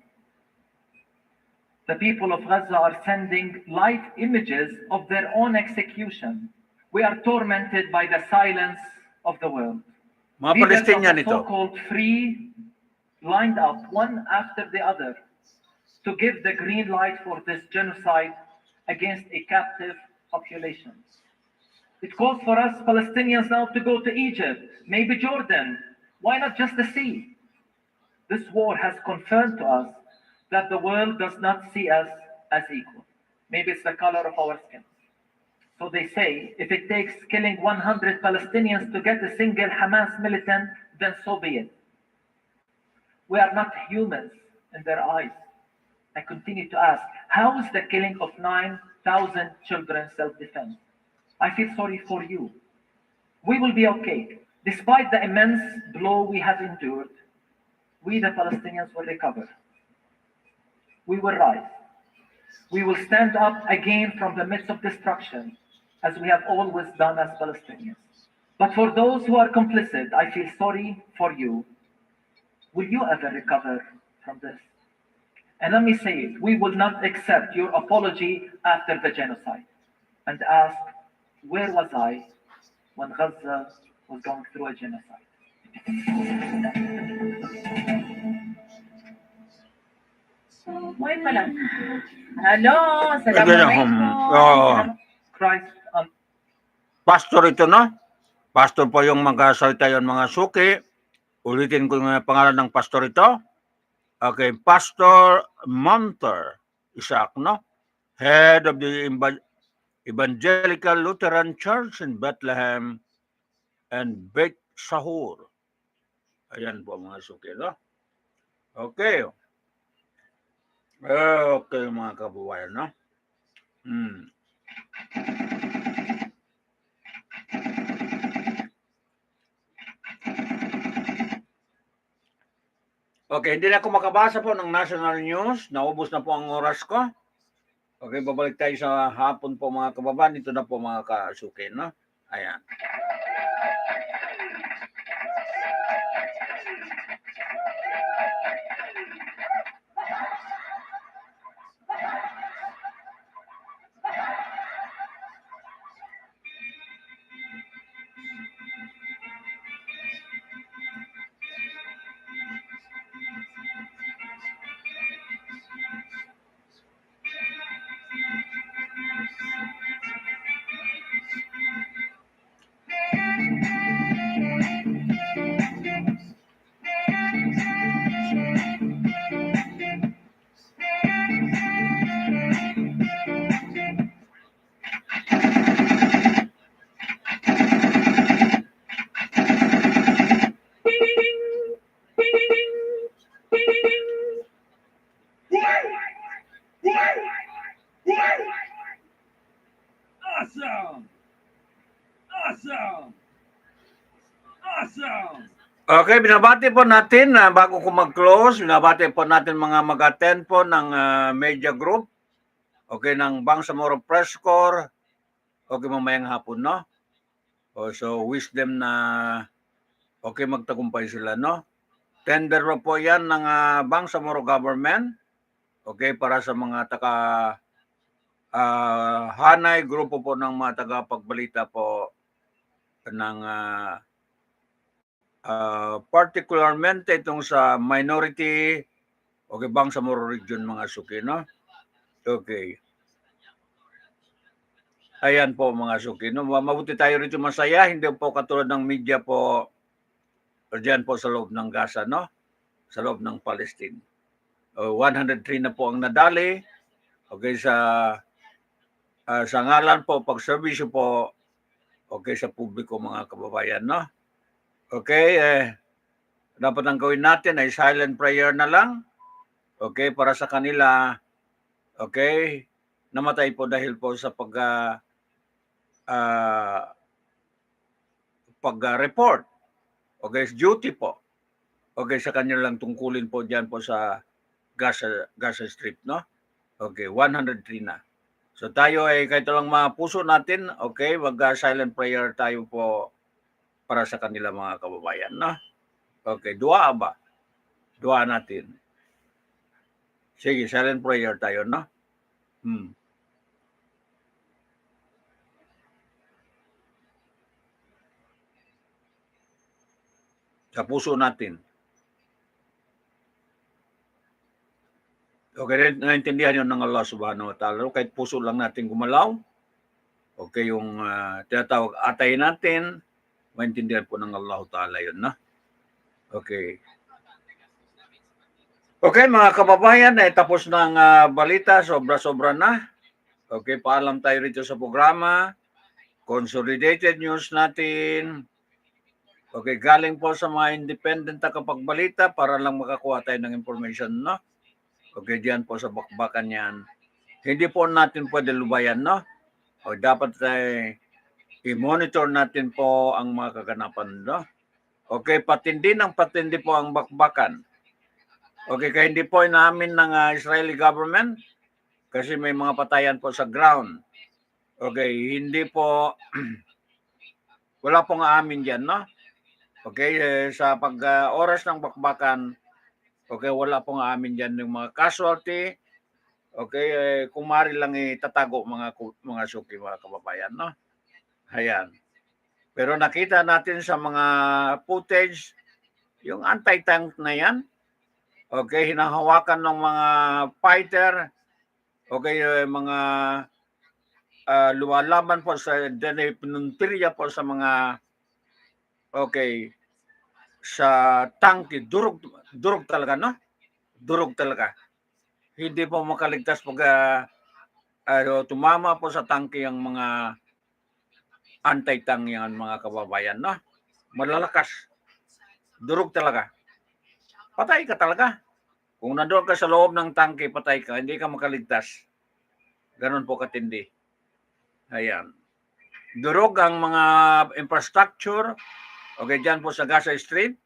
The people of Gaza are sending live images of their own execution. We are tormented by the silence of the world. Mga Leaders of Palestinian the ito. so-called free lined up one after the other to give the green light for this genocide against a captive population. It calls for us Palestinians now to go to Egypt, maybe Jordan. Why not just the sea? This war has confirmed to us that the world does not see us as equal. Maybe it's the color of our skin. So they say, if it takes killing 100 Palestinians to get a single Hamas militant, then so be it. We are not humans in their eyes. I continue to ask, how is the killing of 9,000 children self-defense? I feel sorry for you. We will be okay. Despite the immense blow we have endured, we, the Palestinians, will recover. We will rise. We will stand up again from the midst of destruction, as we have always done as Palestinians. But for those who are complicit, I feel sorry for you. Will you ever recover from this? And let me say it, we will not accept your apology after the genocide and ask, where was I when Gaza was going through a genocide? Buhay pala. Hello, assalamualaikum. Christ, Pastor ito, no? Pastor po yung magsasalita yon, mga suki. Ulitin ko yung pangalan ng pastor ito. Okay, Pastor Monter Isaac, no? Head of the Evangelical Lutheran Church in Bethlehem and Beit Sahur. Ayan po mga suki, no? Okay. Okay mga kababayan, no? Okay, hindi na ako makabasa po ng national news. Naubos na po ang oras ko. Okay, babalik tayo sa hapon po mga kababayan. Ito na po mga kasuki, no? Ayan. Awesome! Awesome! Awesome! Okay, binabati po natin bago ko mag-close, binabati po natin mga mag-attend po ng media group. Okay, ng Bangsamoro Press Corps. Okay, mamayang hapon, no? So, wish them na okay, magtagumpay sila, no? Tender po yan ng Bangsamoro government. Okay, para sa mga Hanay, grupo po ng mga taga-pagbalita po ng particularmente itong sa minority, okay, Bangsamoro region mga suki, no? Okay. Ayan po mga suki, no? Mabuti tayo rito masaya, hindi po katulad ng media po diyan po sa loob ng Gaza, no? Sa loob ng Palestine. 103 na po ang nadali. Okay, sa ngalan po, pagserbisyo po, okay, sa publiko mga kababayan, no? Okay, dapat ang gawin natin ay silent prayer na lang. Okay, para sa kanila, okay, namatay po dahil po sa pag-report. Okay, duty po. Okay, sa kanilang tungkulin po diyan po sa Gaza Strip, no? Okay, 103 na. So tayo ay kahit lang mga puso natin, okay, mag-silent prayer tayo po para sa kanila mga kababayan, no? Okay, dua ba? Dua natin. Sige, silent prayer tayo, no? Sa puso natin. Okay, naintindihan yun ng Allah subhanahu wa ta'ala. Kahit puso lang natin gumalaw, okay, yung tinatawag atay natin, maintindihan po ng Allah ta'ala yun, no? Okay. Okay, mga kababayan, tapos na ang balita, sobra-sobra na. Okay, paalam tayo rito sa programa. Consolidated news natin. Okay, galing po sa mga independent na kapagbalita para lang makakuha tayo ng information, no? Okay, diyan po sa bakbakan yan. Hindi po natin pwede lubayan, no? O dapat i-monitor natin po ang mga kaganapan, no? Okay, patindi po ang bakbakan. Okay, kaya hindi po inamin ng Israeli government kasi may mga patayan po sa ground. Okay, hindi po, wala pong aamin dyan, no? Okay, sa oras ng bakbakan, okay, wala pong aamin dyan yung mga casualty. Okay, kung maaari lang itatago mga suki, mga kababayan, no? Ayan. Pero nakita natin sa mga footage, yung anti-tank na yan, okay, hinahawakan ng mga fighter, okay, mga lumalaban po sa pinuntirya po sa mga, okay, sa tanki, durog talaga, no? Durog talaga. Hindi po makaligtas pag tumama po sa tangke ang mga anti-tank yan mga kababayan, no? Malalakas. Durog talaga. Patay ka talaga. Kung nandoon ka sa loob ng tangke, patay ka, hindi ka makaligtas. Ganon po katindi. Ayan. Durog ang mga infrastructure. Okay, dyan po sa Gaza Strip.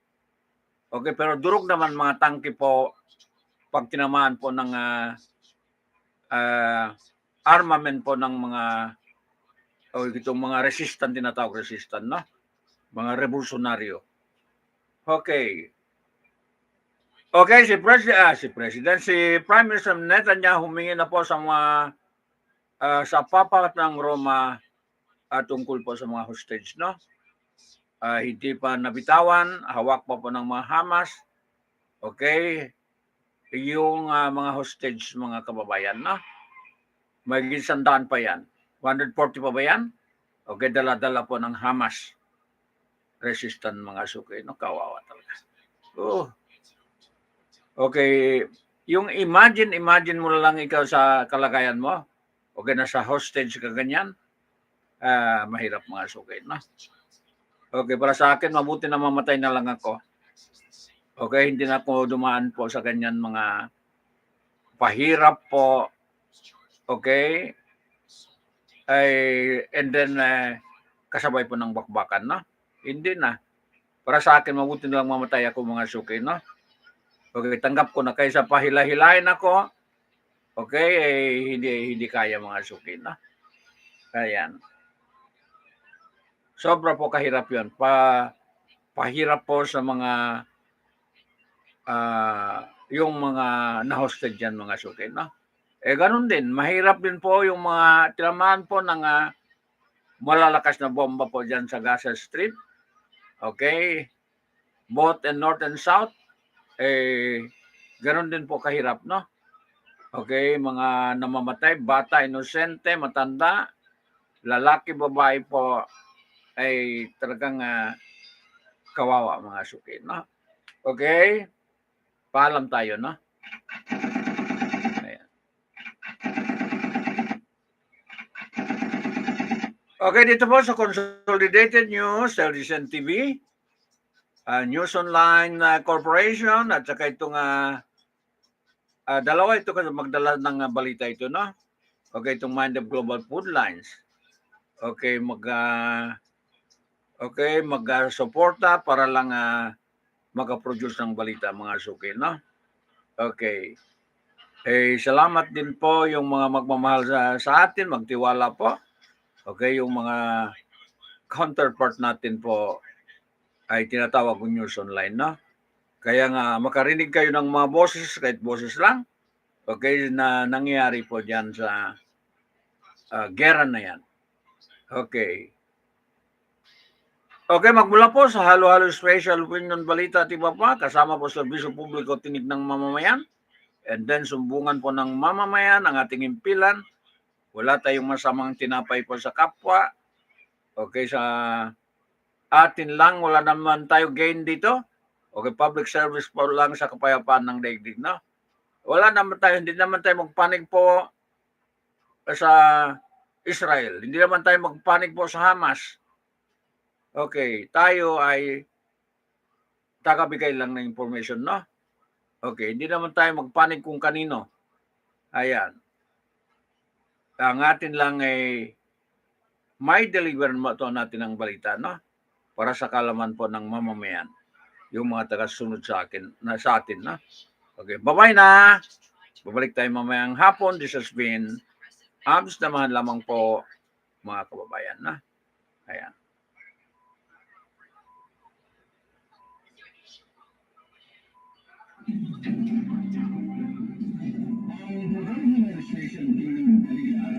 Okay, pero durog naman mga tangke po pag tinamaan po ng armament po ng mga itong mga resistant, tinatawag resistant, no? Mga revolusyonaryo. Okay. Okay, si Prime Minister Netanyahu humingi na po sa mga sa Papa ng Roma tungkol po sa mga hostage, no? Hindi pa nabitawan, hawak pa po ng mga Hamas. Okay? Yung mga hostage, mga kababayan, no? May 100 pa yan. 140 pa ba yan? Okay, dala-dala po ng Hamas. Resistant mga suki, no? Kawawa talaga. Oh. Okay, yung imagine mo lang ikaw sa kalagayan mo. Okay, nasa hostage ka ganyan. Mahirap mga suki, no? Okay, para sa akin, mabuti na mamatay na lang ako. Okay, hindi na ako dumaan po sa ganyan mga pahirap po. Okay? And then, kasabay po ng bakbakan, no? Hindi na. Para sa akin, mabuti na lang mamatay ako mga suki, no? Okay, tanggap ko na kaysa pahila-hilahin ako. Okay, hindi kaya mga suki, no? Ayan. Sobra po kahirap yun. Pahirap po sa mga yung mga na-hosted dyan mga suki, no? Ganun din. Mahirap din po yung mga tinamaan po ng malalakas na bomba po dyan sa Gaza Strip. Okay? Both in North and South. Ganun din po kahirap, no? Okay? Mga namamatay, bata, inosente, matanda, lalaki, babae po ay talagang kawawa mga suki, no? Okay? Paalam tayo, no? Ayan. Okay, dito po sa Consolidated News, ADLSNTV, News Online Corporation, at saka itong dalawa ito kasi magdala ng balita ito, no? Okay, itong Mind of Global Food Lines. Okay, mag-suporta para lang makaproduce ng balita mga suki, no? Okay. Salamat din po yung mga magmamahal sa atin, magtiwala po. Okay, yung mga counterpart natin po ay tinatawag ko News Online, no? Kaya nga makarinig kayo ng mga boses, kahit boses lang. Okay, na nangyayari po dyan sa gera na yan. Okay. Okay, magmula po sa Halo-Halo Special Opinion Balita at iba pa, kasama po sa Serbisyo Publiko Tinig ng Mamamayan, and then sumbungan po ng mamamayan ang ating impilan. Wala tayong masamang tinapay po sa kapwa. Okay, sa atin lang, wala naman tayo gain dito. Okay, public service po lang sa kapayapaan ng daigdig, no? Wala naman tayo, hindi naman tayo magpanig po sa Israel. Hindi naman tayo magpanig po sa Hamas. Okay, tayo ay tagabigay lang ng information, no? Okay, hindi naman tayo magpanig kung kanino. Ayan. Ang atin lang ay may deliver mo to natin ang balita, no? Para sa kalaman po ng mamamayan. Yung mga taga-sunod sa atin, no? Okay, bye-bye na. Babalik tayo mamayang hapon. This has been Abs naman lamang po mga kababayan, na. Ayan. Ang Gobyerno Administration Bill ng Balita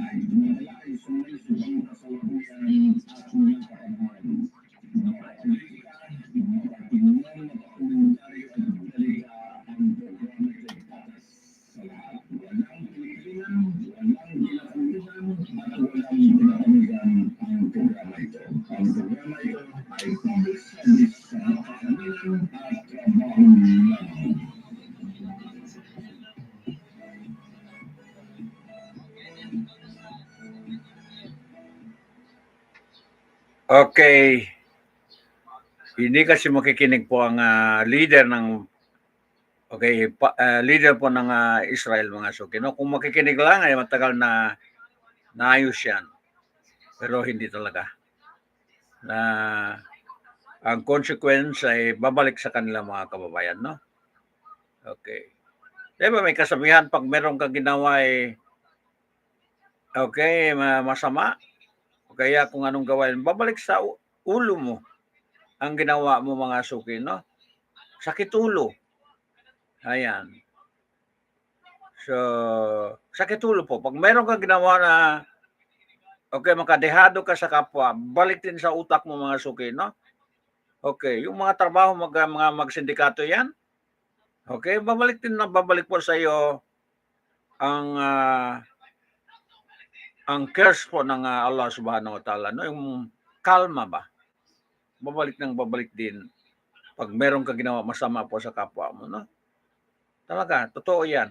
ay tumatala ay sumaysubang kasalukuyan at nagkakabahan. Mga politika, mga opinyon, mga komentaryo at politika ang programa ito'y patas sa lahat. Walang pilipinan, walang ginakamigan, at walang ginakamigan ang programa ito. Ang programa ito ay public service sa makakamilan at trabaho lamang. Okay. Hindi kasi makikinig po ang leader ng leader po ng Israel, mga suki. No? Kung makikinig lang ay matagal na naayos yan. Pero hindi talaga. Na ang consequence ay babalik sa kanila, mga kababayan, no? Okay. Diba may kasabihan, pag meron kang ginawa ay masama, kaya kung anong gawin, babalik sa ulo mo ang ginawa mo, mga suki, no? Sakit ulo. Ayan. So, sakit ulo po. Pag meron kang ginawa na makadehado ka sa kapwa, balik din sa utak mo, mga suki, no? Okay, yung mga trabaho, mga magsindikato yan, okay, babalik po sa iyo ang curse po ng Allah subhanahu wa ta'ala, no? Yung kalma ba? Babalik din pag meron ka ginawa masama po sa kapwa mo, no? Talaga, totoo yan.